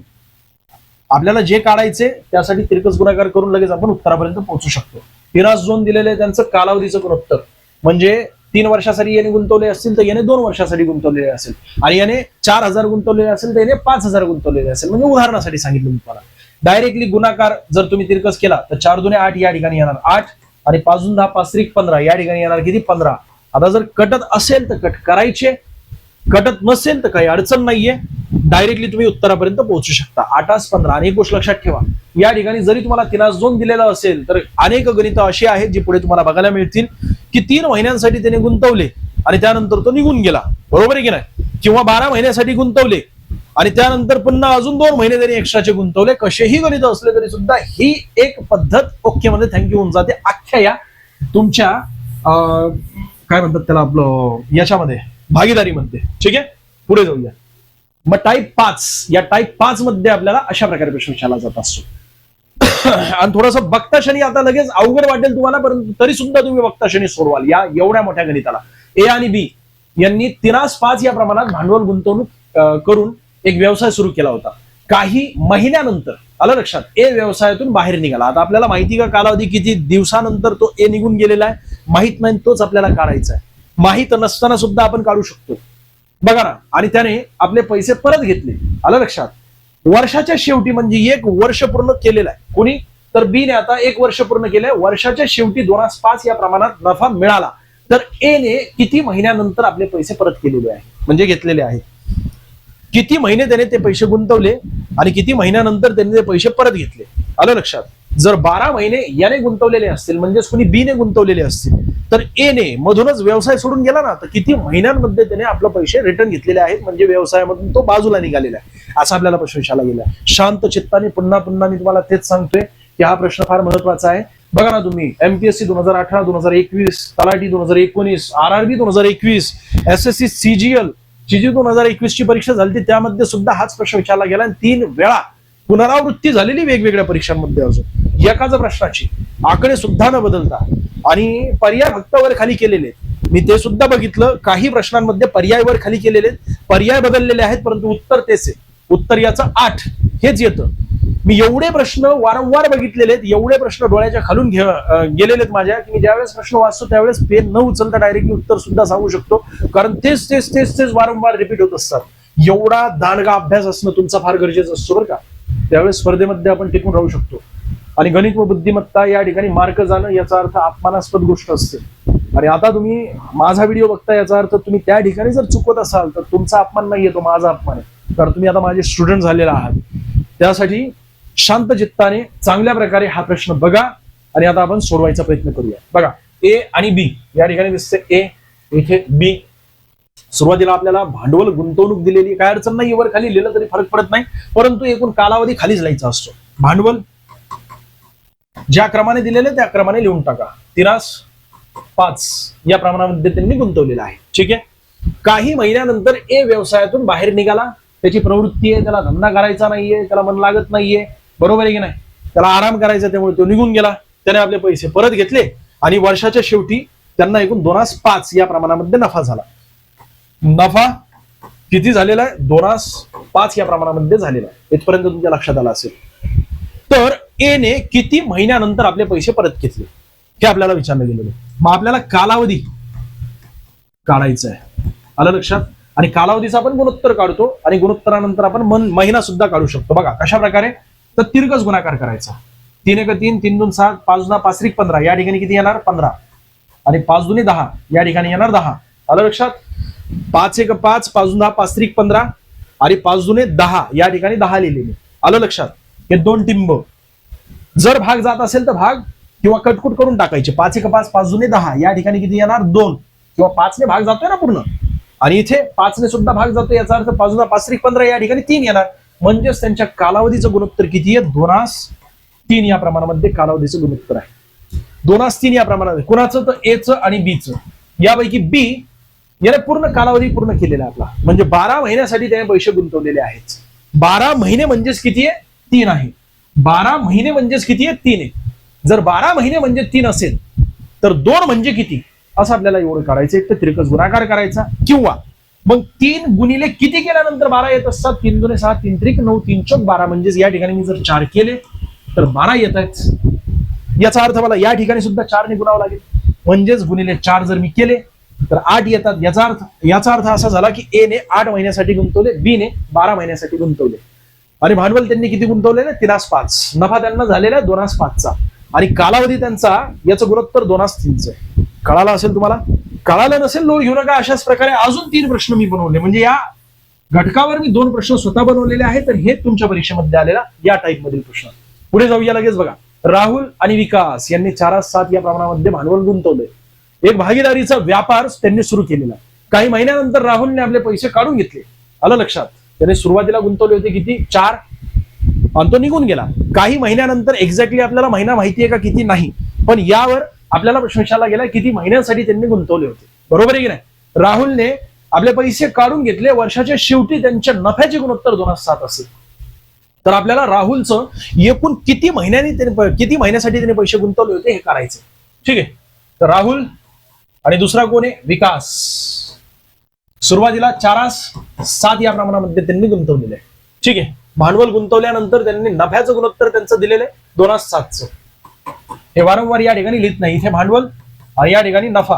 आपल्याला जे काढायचे त्यासाठी तिरकस गुणाकार करून लगेच आपण उत्तरापर्यंत पोहोचू शकतो. 3:2 दिलेले त्यांचं कालावधीचं गुणोत्तर म्हणजे 3 वर्षासाठी याने गुंतवले असतील तर याने 2 वर्षासाठी गुंतवलेले असेल आणि याने 4,000 गुंतवलेले असेल तर याने 5,000 गुंतवलेले असेल. म्हणजे उदाहरणासाठी सांगितलं मी तुम्हाला. डायरेक्टली गुणाकार जर तुम्ही तिरकस केला तर 4×2 8 या ठिकाणी येणार 8 आणि 5×10 5त्रिक 15 या ठिकाणी येणार किती 15. आता जर कटत असेल तर कट करायचे कटत नसेल तर काही अडचण नाहीये डायरेक्टली तुम्ही उत्तरापर्यंत पोहोचू शकता. 8:15 आणि एक गोष्ट लक्षात ठेवा या ठिकाणी जरी तुम्हाला 3:2 दिलेला असेल तर अनेक गणित अशी आहेत जी पुढे तुम्हाला बघायला मिळतील की 3 महिन्यांसाठी त्याने गुंतवले आणि त्यानंतर तो निघून गेला. बरोबर आहे की नाही. किंवा 12 महिन्यासाठी गुंतवले आणि त्यानंतर पुन्हा अजून 2 महिने त्यांनी एक्स्ट्राचे गुंतवले. कसेही गणित असले तरी सुद्धा ही एक पद्धत ओके मध्ये थँक्यू होऊन जाते अख्ख्या या तुमच्या काय म्हणतात त्याला आपलं याच्यामध्ये भागीदारीमध्ये. ठीक आहे. पुढे जाऊया. मग टाईप 5, या टाईप 5 मध्ये आपल्याला अशा प्रकारे प्रश्न विचारला जात असतो. आणि थोडंसं बघता क्षणी आता लगेच अवघड वाटेल तुम्हाला, परंतु तरी सुद्धा तुम्ही बघता क्षणी सोडवाल या एवढ्या मोठ्या गणिताला. ए आणि बी यांनी 3:5 या प्रमाणात भांडवल गुंतवणूक करून एक व्यवसाय सुरू केला होता. काही महिन्यानंतर आलं लक्षात, ए व्यवसायातून बाहेर निघाला. आता आपल्याला माहिती का कालावधी किती दिवसानंतर तो ए निघून गेलेला आहे माहित नाही, तोच आपल्याला काढायचा आहे. माहित नसताना सुद्धा आपण काढू शकतो बघा ना. आणि त्याने आपले पैसे परत घेतले. आलं लक्षात. वर्षाच्या शेवटी म्हणजे 1 वर्ष पूर्ण केलेलं आहे कोणी, तर बी ने आता 1 वर्ष पूर्ण केलंय. वर्षाच्या शेवटी 2:5 या प्रमाणात नफा मिळाला. तर ए ने किती महिन्यानंतर आपले पैसे परत केलेले आहे म्हणजे घेतलेले आहेत. किती महिने त्याने ते पैसे गुंतवले आणि किती महिन्यानंतर त्यांनी ते पैसे परत घेतले. आलं लक्षात. जर 12 महिने याने गुंतवलेले असतील म्हणजेच कोणी बी ने गुंतवलेले असतील, तर ए ने मधूनच व्यवसाय सोडून गेला ना, तर किती महिन्यांमध्ये त्याने आपले पैसे रिटर्न घेतलेले आहेत म्हणजे व्यवसायामधून तो बाजूला निघालेला आहे. असा आपल्याला प्रश्न विचारला गेला. शांत चित्ताने पुन्हा पुन्हा मी तुम्हाला तेच सांगतोय की हा प्रश्न फार महत्वाचा आहे. बघा ना तुम्ही, एमपीएससी 2018, 2021, तलाठी 2019, आरआरबी 2021, एसएससी सीजीएल 2021 ची परीक्षा झाली, त्यामध्ये सुद्धा हाच प्रश्न विचारला गेला आणि 3 वेळा पुनरावृत्ती झालेली वेगवेगळ्या परीक्षांमध्ये. अजून एकाच प्रश्नाची आकडे सुद्धा न बदलता आणि पर्याय फक्त वर खाली केलेले. मी ते सुद्धा बघितलं, काही प्रश्नांमध्ये पर्याय वर खाली केलेले, पर्याय बदललेले आहेत परंतु उत्तर तेच आहे. उत्तर याचं 8 हेच येतं. मी एवढे प्रश्न वारंवार बघितलेले आहेत, एवढे प्रश्न डोळ्याच्या खालून गेलेले आहेत माझ्या, की मी ज्यावेळेस प्रश्न वाचतो त्यावेळेस पेन न उचलता डायरेक्टली उत्तर सुद्धा सांगू शकतो, कारण तेच तेच तेच तेच वारंवार रिपीट होत असतात. एवढा दांडगा अभ्यास असणं तुमचा फार गरजेचं असतो बरं का. त्यावेळेस स्पर्धेमध्ये आपण टिकून राहू शकतो. आणि गणित व बुद्धिमत्ता या ठिकाणी मार्क जाणं याचा अर्थ अपमानास्पद गोष्ट असते. आणि आता तुम्ही माझा व्हिडिओ बघता याचा अर्थ तुम्ही त्या ठिकाणी जर चुकत असाल तर तुमचा अपमान नाहीये, तो माझा अपमान आहे, कारण तुम्ही आता माझे स्टुडंट झालेला आहात. त्यासाठी शांत चित्ताने चांगल्या प्रकारे हा प्रश्न बघा आणि आता आपण सोडवायचा प्रयत्न करूया. बघा, ए आणि बी या ठिकाणी दिसते ए, इथे बी. सुरुवातीला आपल्याला भांडवल गुंतवणूक दिलेली, काय अडचण नाही, वर खाली लिहिलं तरी फरक पडत नाही, परंतु एकूण कालावधी खालीच लिहायचा असतो. भांडवल ज्या क्रमाने दिलेले त्या क्रमाने लिहून टाका. 3:5 या प्रमाणामध्ये त्यांनी गुंतवलेलं आहे. ठीक आहे. काही महिन्यानंतर ए व्यवसायातून बाहेर निघाला. त्याची प्रवृत्ती आहे, त्याला धंदा करायचा नाहीये, त्याला मन लागत नाहीये, बरोबर आहे की नाही, त्याला आराम करायचा, त्यामुळे तो निघून गेला. त्याने आपले पैसे परत घेतले आणि वर्षाच्या शेवटी त्यांना एकूण 2:5 या प्रमाणामध्ये नफा झाला. नफा किती झालेला आहे? 2:5 या प्रमाणामध्ये झालेला आहे. इथपर्यंत तुमच्या लक्षात आलं असेल. तर ए ने किती महिन्यानंतर आपले पैसे परत घेतले हे आपल्याला विचारलं गेलेलं. मग आपल्याला कालावधी काढायचा आहे. आलं लक्षात. आणि कालावधीचा आपण गुणोत्तर काढतो आणि गुणोत्तरानंतर आपण महिना सुद्धा काढू शकतो. बघा कशा प्रकारे, तर तिरकस गुणाकार करायचा. 3 × 3, 3 × 2 = 7, 5 × 5 = 15. या ठिकाणी किती येणार? 15. आणि 5 × 2 = 10. या ठिकाणी येणार 10. आलं लक्षात. 5 × 1 = 5, 5 × 10 = 5 × 15 आणि 5 × 2 = 10. या ठिकाणी 10 लिहिलेले. आलं लक्षात. हे 2 टिंब. जर भाग जात असेल तर भाग किंवा कटकुट करून टाकायचे. 5 × 5, 5 × 2 = 10. या ठिकाणी किती येणार? 2. किंवा 5 ने भाग जातोय ना पूर्ण, आणि इथे 5 ने सुद्धा भाग जातो, याचा अर्थ 5 × 5 = 15. या ठिकाणी 3 येणार. म्हणजेच त्यांच्या कालावधीचं गुणोत्तर किती आहे? 2:3 या प्रमाणामध्ये कालावधीचं गुणोत्तर आहे. 2:3 या प्रमाणात. कुणाचं? तर एचं आणि बीचं. यापैकी बी याने पूर्ण कालावधी पूर्ण केलेला आपला, म्हणजे 12 महिन्यासाठी त्याने पैसे गुंतवलेले आहेत. 12 महिने म्हणजेच किती आहे? 3 आहे. 12 महिने म्हणजेच किती आहे? 3 आहे. जर 12 महिने म्हणजे 3 असेल तर 2 म्हणजे किती असं आपल्याला एवढं काढायचं. एक तर तिरकस गुणाकार करायचा किंवा मग 3 गुणिले किती केल्यानंतर 12 येत असतात? 3 × 2 = 6, 3 × 3 = 9, 3 × 4 = 12. म्हणजेच या ठिकाणी मी जर 4 केले तर 12 येत आहेत. याचा अर्थ मला या ठिकाणी सुद्धा 4 ने गुणावं लागेल. म्हणजेच गुणिले 4 जर मी केले तर 8 येतात. याचा अर्थ असा झाला की ए ने 8 महिन्यासाठी गुंतवले, बी ने 12 महिन्यासाठी गुंतवले. आणि भांडवल त्यांनी किती गुंतवलेलं? 3:5. नफा त्यांना झालेला 2:5चा आणि कालावधी त्यांचा याचं गुणोत्तर 2:3चं आहे. कळालं असेल तुम्हाला? कळालं नसेल लोड घेऊ नका. अशाच प्रकारे अजून 3 प्रश्न मी बनवले, म्हणजे या घटकावर मी 2 प्रश्न स्वतः बनवलेले आहेत. तर हे तुमच्या परीक्षेमध्ये आलेला या टाईप मधील प्रश्न. पुढे जाऊया लगेच. बघा, राहुल आणि विकास यांनी 4:7 या प्रमाणामध्ये भांडवल गुंतवले. एक भागीदारीचा व्यापार त्यांनी सुरू केलेला. काही महिन्यानंतर राहुलने आपले पैसे काढून घेतले. आलं लक्षात. त्याने सुरुवातीला गुंतवले होते किती? 4, आणि तो निघून गेला. काही महिन्यानंतर एक्झॅक्टली आपल्याला महिना माहितीये का किती नाही, पण यावर आपल्याला प्रश्न विचारला गेला किती महिन्यांसाठी त्यांनी गुंतवले होते. बरोबर आहे की नाही? राहुलने आपले पैसे काढून घेतले, वर्षाच्या शेवटी त्यांच्या नफ्याचे गुणोत्तर 2:7 असेल, तर आपल्याला राहुलचं एकूण किती महिन्यासाठी त्याने पैसे गुंतवले होते हे करायचं. ठीक आहे. तर राहुल आणि दुसरा कोण आहे? विकास. सुरुवातीला 4:7 या प्रमाणामध्ये त्यांनी गुंतवलेलं आहे. ठीक आहे. भांडवल गुंतवल्यानंतर त्यांनी नफ्याचं गुणोत्तर त्यांचं दिलेलं आहे 2:7. हे वारंवार या ठिकाणी लिहित नाही. इथे भांडवल आणि या ठिकाणी नफा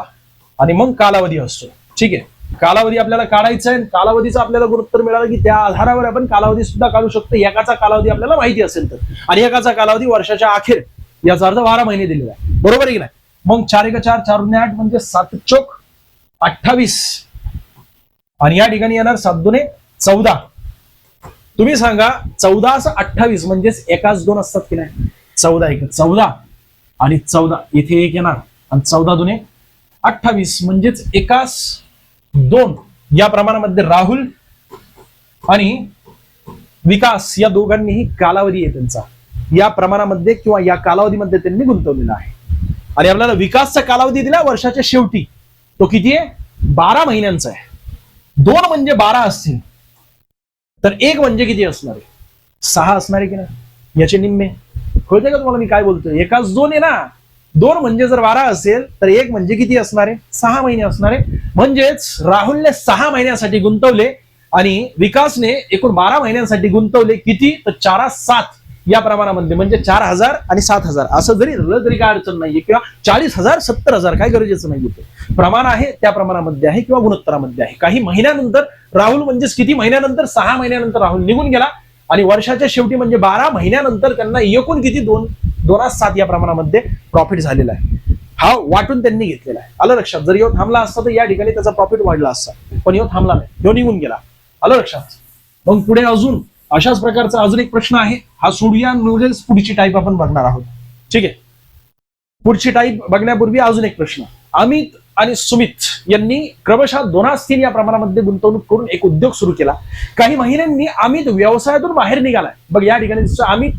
आणि मग कालावधी असतो. ठीक आहे. कालावधी आपल्याला काढायचा आहे. कालावधीचं आपल्याला गुणोत्तर मिळालं की त्या आधारावर आपण कालावधी सुद्धा काढू शकतो. एकाचा कालावधी आपल्याला माहिती असेल तर, आणि एकाचा कालावधी वर्षाच्या अखेर, याचा अर्थ 12 महिने दिलेला आहे. बरोबर आहे की नाही? मग 4 × 4 4 × 8 म्हणजे 7 चोक 28 आणि या ठिकाणी येणार 7 2 14. तुम्ही सांगा 14 28 म्हणजेच एकाच 2 असतात की नाही? 14 1 14 आणि 14 इथे 1 येणार आणि 14 2 28 म्हणजेच एकाच 2 या प्रमाणामध्ये राहुल आणि विकास या दोघांनीही कालावधी आहे त्यांचा या प्रमाणामध्ये किंवा या कालावधीमध्ये त्यांनी गुंतवलेला आहे. आणि आपल्याला विकासचा कालावधी दिला वर्षाच्या शेवटी, तो किती आहे? 12 महिन्यांचा आहे. 2 म्हणजे 12 असतील तर 1 म्हणजे किती असणार आहे? 6 असणार आहे की नाही? याचे निम्मे. कळते का तुम्हाला मी काय बोलतोय? एकाच 2 आहे ना. 2 म्हणजे जर 12 असेल तर 1 म्हणजे किती असणार आहे? 6 महिने असणार आहे. म्हणजेच राहुलने 6 महिन्यासाठी गुंतवले आणि विकासने एकूण 12 महिन्यांसाठी गुंतवले. किती? तर 4:7 या प्रमाणामध्ये, म्हणजे 4,000 आणि 7,000 असं जरी झालं तरी काय अडचण नाहीये, किंवा 40,000 70,000 काय गरजेचं नाही होतं. प्रमाण आहे त्या प्रमाणामध्ये आहे किंवा गुणोत्तरामध्ये आहे. काही महिन्यानंतर राहुल म्हणजेच किती महिन्यानंतर? 6 महिन्यानंतर राहुल निघून गेला आणि वर्षाच्या शेवटी म्हणजे 12 महिन्यानंतर त्यांना एकूण किती? 2:7 या प्रमाणामध्ये प्रॉफिट झालेला आहे. हा वाटून त्यांनी घेतलेला आहे. आलं लक्षात? जर यो थांबला असता तर या ठिकाणी त्याचा प्रॉफिट वाढला असता, पण यो थांबला नाही, यो निघून गेला. आलं लक्षात? मग पुढे अजून अशाच प्रकारचा अजून एक प्रश्न आहे, हा सोडूया, म्हणजेच पुढची टाईप आपण बघणार आहोत. ठीक आहे. पुढची टाईप बघण्यापूर्वी अजून एक प्रश्न. अमित आणि सुमित यांनी क्रमशः 2:3 या प्रमाणामध्ये गुंतवणूक करून एक उद्योग सुरू केला. काही महिन्यांनी अमित व्यवसायातून बाहेर निघालाय. बघ या ठिकाणी अमित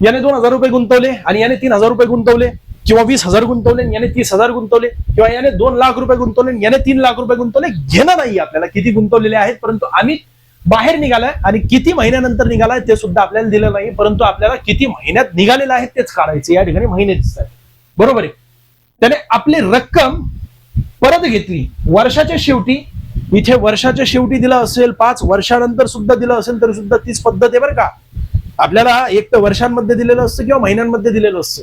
याने 2,000 रुपये गुंतवले आणि याने 3,000 रुपये गुंतवले, किंवा 20,000 गुंतवले याने 30,000 गुंतवले, किंवा याने 2 लाख रुपये गुंतवले याने 3 लाख रुपये गुंतवले. घेणं नाही आपल्याला किती गुंतवलेले आहेत, परंतु अमित बाहेर निघालाय आणि किती महिन्यानंतर निघालाय ते सुद्धा आपल्याला दिलं नाही, परंतु आपल्याला किती महिन्यात निघालेलं आहे तेच काढायचे. या ठिकाणी महिने दिसत आहेत. बरोबर आहे. त्याने आपली रक्कम परत घेतली वर्षाच्या शेवटी. इथे वर्षाच्या शेवटी दिलं असेल, 5 वर्षानंतर सुद्धा दिलं असेल तरी सुद्धा तीच पद्धत आहे बरं का. आपल्याला एक तर वर्षांमध्ये दिलेलं असतं किंवा महिन्यांमध्ये दिलेलं असतं.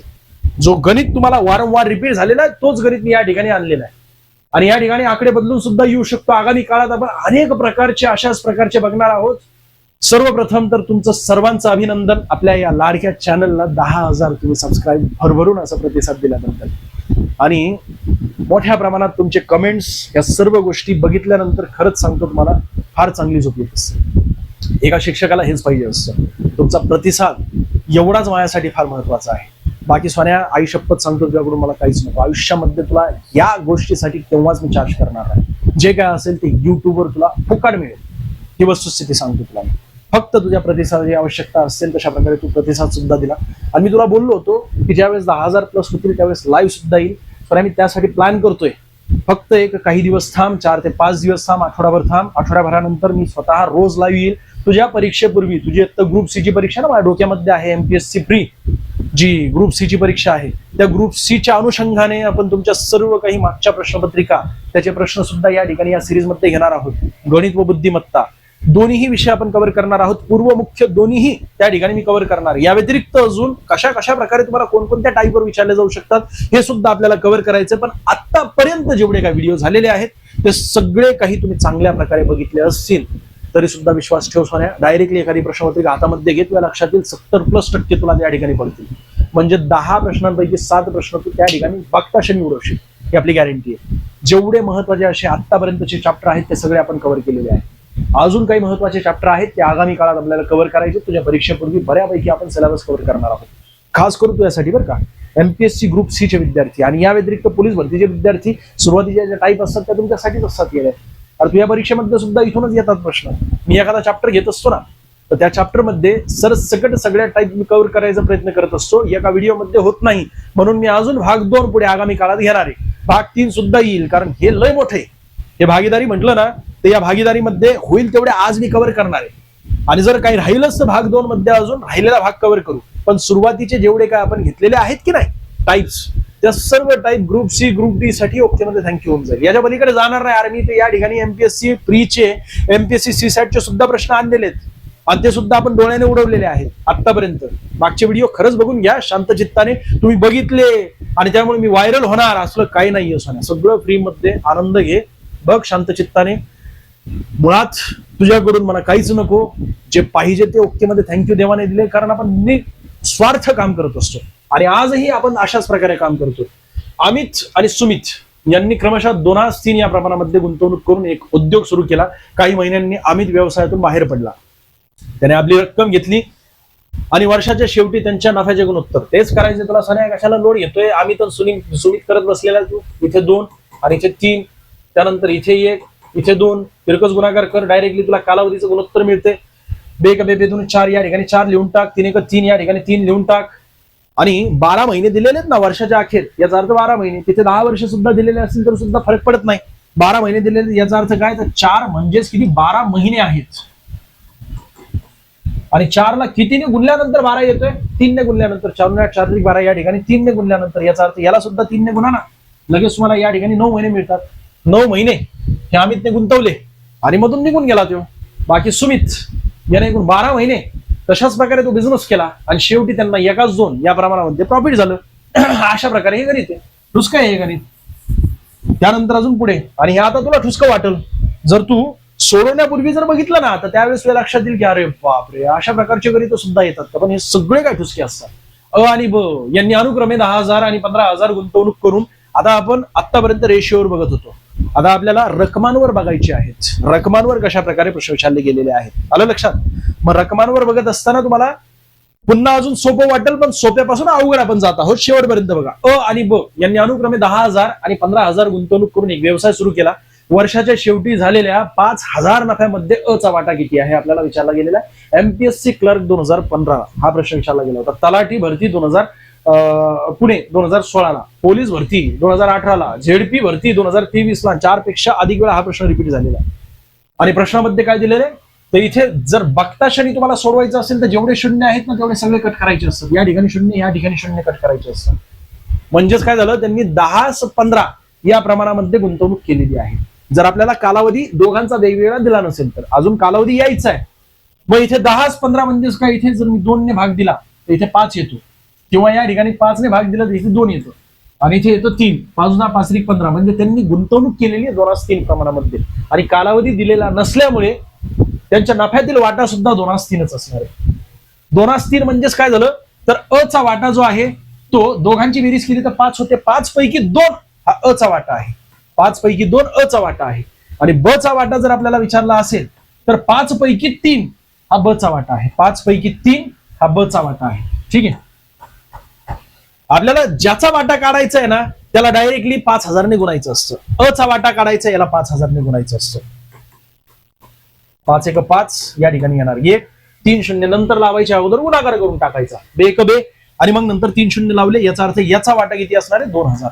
जो गणित तुम्हाला वारंवार रिपीट झालेला आहे तोच गणित मी या ठिकाणी आणलेला आहे. आणि या ठिकाणी आकडे बदलून सुद्धा येऊ शकतो. आगामी काळात आपण अनेक प्रकारचे अशाच प्रकारचे बघणार आहोत. सर्वप्रथम तर तुमचं सर्वांचं अभिनंदन आपल्या या लाडक्या चॅनलला 10,000 तुम्ही सबस्क्राईब भरभरून असा प्रतिसाद दिल्याबद्दल, आणि मोठ्या प्रमाणात तुमचे कमेंट्स, या सर्व गोष्टी बघितल्यानंतर खरंच सांगतो तुम्हाला फार चांगली झोप येत असते. एका शिक्षकाला हेच पाहिजे असतं. तुमचा प्रतिसाद एवढाच माझ्यासाठी फार महत्वाचा आहे. बाकी सोन्या, आई शपथ सांगतो तुझ्याकडून मला काहीच नको. आयुष्यामध्ये तुला या गोष्टीसाठी केव्हाच मी चार्ज करणार आहे. जे काय असेल ते युट्यूबवर तुला फुकट मिळेल, ही वस्तुस्थिती सांगतो तुला. फक्त तुझ्या प्रतिसादाची आवश्यकता असेल तशा प्रकारे तू प्रतिसाद सुद्धा दिला. आणि मी तुला बोललो होतो की ज्यावेळेस 10,000 प्लस होतील त्यावेळेस लाईव्ह सुद्धा येईल. पण आम्ही त्यासाठी प्लॅन करतोय. फक्त एक काही दिवस थांब, 4 ते 5 दिवस थांब, आठवडाभर थांब. आठवड्याभरानंतर मी स्वतः रोज लाईव्ह येईल. तुझ्या परीक्षेपूर्वी, तुझी आता ग्रुप सी ची परीक्षा ना माझ्या डोक्यामध्ये आहे, MPSC प्री जी ग्रुप सी ची परीक्षा आहे, त्या ग्रुप सी च्या अनुषंगाने आपण तुमच्या सर्व काही मागच्या प्रश्नपत्रिका, त्याचे प्रश्न सुद्धा या ठिकाणी या सिरीज मध्ये घेणार आहोत. गणित व बुद्धिमत्ता दोन्हीही विषय आपण कव्हर करणार आहोत. पूर्व मुख्य दोन्हीही त्या ठिकाणी मी कव्हर करणार. या व्यतिरिक्त अजून कशा कशा प्रकारे तुम्हाला कोणकोणत्या टाईपवर विचारले जाऊ शकतात हे सुद्धा आपल्याला कव्हर करायचं. पण आतापर्यंत जेवढे काही व्हिडिओ झालेले आहेत ते सगळे काही तुम्ही चांगल्या प्रकारे बघितले असतील तरी सुद्धा विश्वास ठेव सोन्या, डायरेक्टली एखादी प्रश्नपत्रिका हातामध्ये घेत, लक्षात येईल 70+ तुला त्या ठिकाणी पडतील. म्हणजे 10 प्रश्नांपैकी 7 प्रश्न तू त्या ठिकाणी बघताशा निवडवशील, ही आपली गॅरंटी आहे. जेवढे महत्वाचे असे आतापर्यंतचे चॅप्टर आहेत ते सगळे आपण कव्हर केलेले आहेत. अजून काही महत्वाचे चॅप्टर आहेत ते आगामी काळात आपल्याला कव्हर करायचे. तुझ्या परीक्षेपूर्वी बऱ्यापैकी आपण सिलेबस कव्हर करणार आहोत, खास करून तुझ्यासाठी बरं का. MPSC ग्रुप सी चे विद्यार्थी आणि या व्यतिरिक्त पोलीस भरतीचे विद्यार्थी, सुरुवातीच्या ज्या टाईप असतात त्या तुमच्यासाठीच असतात. गेल्या आणि तुझ्या परीक्षेमध्ये सुद्धा इथूनच येतात प्रश्न. मी एखादा चॅप्टर घेत असतो ना, तर त्या चॅप्टर मध्ये सरसकट सगळ्या टाईप मी कव्हर करायचा प्रयत्न करत असतो. एका व्हिडिओमध्ये होत नाही, म्हणून मी अजून भाग 2 पुढे आगामी काळात घेणार आहे. भाग 3 सुद्धा येईल, कारण हे लय मोठे, हे भागीदारी म्हटलं ना, तर या भागीदारीमध्ये होईल तेवढे आज मी कव्हर करणार आहे. आणि जर काही राहिलंच तर भाग 2 मध्ये अजून राहिलेला भाग कव्हर करू. पण सुरुवातीचे जेवढे काय आपण घेतलेले आहेत की नाही टाइप्स, त्या सर्व type group C group D साठी ओके मध्ये थँक्यू होऊन जाईल. याच्या पलीकडे जाणार नाही. आर्मी ते या ठिकाणी एमपीएससी प्रीचे, एमपीएससी सीसॅटचे सुद्धा प्रश्न आणलेले आहेत आणि ते सुद्धा आपण डोळ्याने उडवलेले आहेत आतापर्यंत. मागचे व्हिडिओ खरंच बघून घ्या शांत चित्ताने. तुम्ही बघितले आणि त्यामुळे मी व्हायरल होणार असलं काही नाहीये सोन्या. सगळं फ्री मध्ये आनंद घे, बघ शांत चित्ताने. मुळात तुझ्याकडून मला काहीच नको, जे पाहिजे ते ओके मध्ये थँक्यू देवाने दिले, कारण आपण स्वार्थ काम करत असतो आणि आजही आपण अशाच प्रकारे काम करतो. अमित आणि सुमित यांनी क्रमशः 2-3 या प्रमाणामध्ये गुंतवणूक करून एक उद्योग सुरू केला. काही महिन्यांनी अमित व्यवसायातून बाहेर पडला. त्याने आपली रक्कम घेतली आणि वर्षाच्या शेवटी त्यांच्या नफ्याचे गुणोत्तर तेच करायचे. तुला सन्या कशाला लोड घेतोय? अमित आणि सुमित करत बसलेला तू. इथे 2 आणि इथे 3, त्यानंतर इथे 1, इथे 2, तिरकस गुणाकार कर, डायरेक्टली तुला कालावधीचं गुणोत्तर मिळते. बेक बेतून 4 या ठिकाणी 4 लिहून टाक, 3 1 3 या ठिकाणी 3 लिहून टाक. आणि 12 महिने दिलेले आहेत ना वर्षाच्या अखेर, याचा अर्थ 12 महिने. तिथे 10 वर्ष सुद्धा दिलेले असतील तर सुद्धा फरक पडत नाही. 12 महिने दिलेले याचा अर्थ काय? तर 4 म्हणजेच किती? 12 महिने आहेत. आणि 4 ला कितीने गुणल्यानंतर 12 येतोय? 3 ने गुणल्यानंतर. 4 8 4 12 या ठिकाणी 3 ने गुणल्यानंतर, याचा अर्थ याला सुद्धा 3 ने गुणा ना, लगेच तुम्हाला या ठिकाणी 9 महिने मिळतात. 9 महिने हे अमितने गुंतवले आणि मधून निघून गेला तो. बाकी सुमित याने 12 महिने तशाच प्रकारे तो बिझनेस केला आणि शेवटी त्यांना एकाच 2 या प्रमाणामध्ये प्रॉफिट झालं. अशा प्रकारे हे गणित आहे. ठुसकं आहे हे गणित. त्यानंतर अजून पुढे, आणि हे आता तुला ठुसकं वाटेल जर तू सोडवण्यापूर्वी जर बघितलं ना, तर त्यावेळेस तुला लक्षात येईल की अरे बापरे, अशा प्रकारचे गणित सुद्धा येतात का? पण हे सगळे काय ठुसके असतात. अ आणि ब यांनी अनुक्रमे 10,000 आणि 15,000 गुंतवणूक करून आता आपण आतापर्यंत रेशिओवर बघत होतो. आता आपल्याला रकमांवर बघायचे आहेत. रकमांवर कशा प्रकारे प्रश्न विचारले गेलेले आहेत, आलं लक्षात? मग रकमांवर बघत असताना तुम्हाला पुन्हा अजून सोपं वाटेल, पण सोप्यापासून अवघड आपण जात आहोत. शेवटपर्यंत बघा. अ आणि ब यांनी अनुक्रमे 10,000 आणि 15,000 गुंतवणूक करून एक व्यवसाय सुरू केला. वर्षाच्या शेवटी झालेल्या 5,000 नफ्यामध्ये अ चा वाटा किती आहे आपल्याला विचारला गेलेला आहे. एमपीएससी क्लर्क 2015 हा प्रश्न विचारला गेला होता. तलाठी भरती पुणे 2016ला, पोलीस भरती 2018ला, झेडपी भरती 2023ला. 4 पेक्षा अधिक वेळा हा प्रश्न रिपीट झालेला आहे. आणि प्रश्नामध्ये काय दिलेलं आहे, तर इथे जर बघता क्षणी तुम्हाला सोडवायचं असेल तर जेवढे शून्य आहेत ना तेवढे सगळे कट करायचे असतात. या ठिकाणी 0, या ठिकाणी 0 कट करायचे असतात. म्हणजेच काय झालं, त्यांनी 10-15 या प्रमाणामध्ये गुंतवणूक केलेली आहे. जर आपल्याला कालावधी दोघांचा वेगवेगळा दिला नसेल तर अजून कालावधी यायचा आहे. मग इथे 10-15 म्हणजेच काय, इथे जर मी 2 ने भाग दिला तर इथे 5 येतो, किंवा या ठिकाणी 5 ने भाग दिला तर इथे 2 येतो, आणि इथे येतो 3. 5 10 5 15, म्हणजे त्यांनी गुंतवणूक केलेली आहे 2-3 प्रमाणामध्ये. आणि कालावधी दिलेला नसल्यामुळे त्यांच्या नफ्यातील वाटा सुद्धा 2-3च असणार आहे. 2-3 म्हणजेच काय झालं, तर अ चा वाटा जो आहे तो दोघांची बेरीज केली तर 5 होते. 5 पैकी 2 हा अ चा वाटा आहे. 5 पैकी 2 अ चा वाटा आहे. आणि ब चा वाटा जर आपल्याला विचारला असेल तर 5 पैकी 3 हा ब चा वाटा आहे. 5 पैकी 3 हा ब चा वाटा आहे. ठीक आहे. आपल्याला ज्याचा वाटा काढायचा आहे ना त्याला डायरेक्टली 5,000 ने गुणायचं असतं. अ चा वाटा काढायचा याला 5,000 ने गुणायचं असतं. 5 1 5 या ठिकाणी येणार 1, 3 0 नंतर लावायच्या अगोदर गुणाकार करून टाकायचा. बे एक बे, आणि मग नंतर 3 0 लावले, याचा अर्थ याचा वाटा किती असणार आहे? 2,000.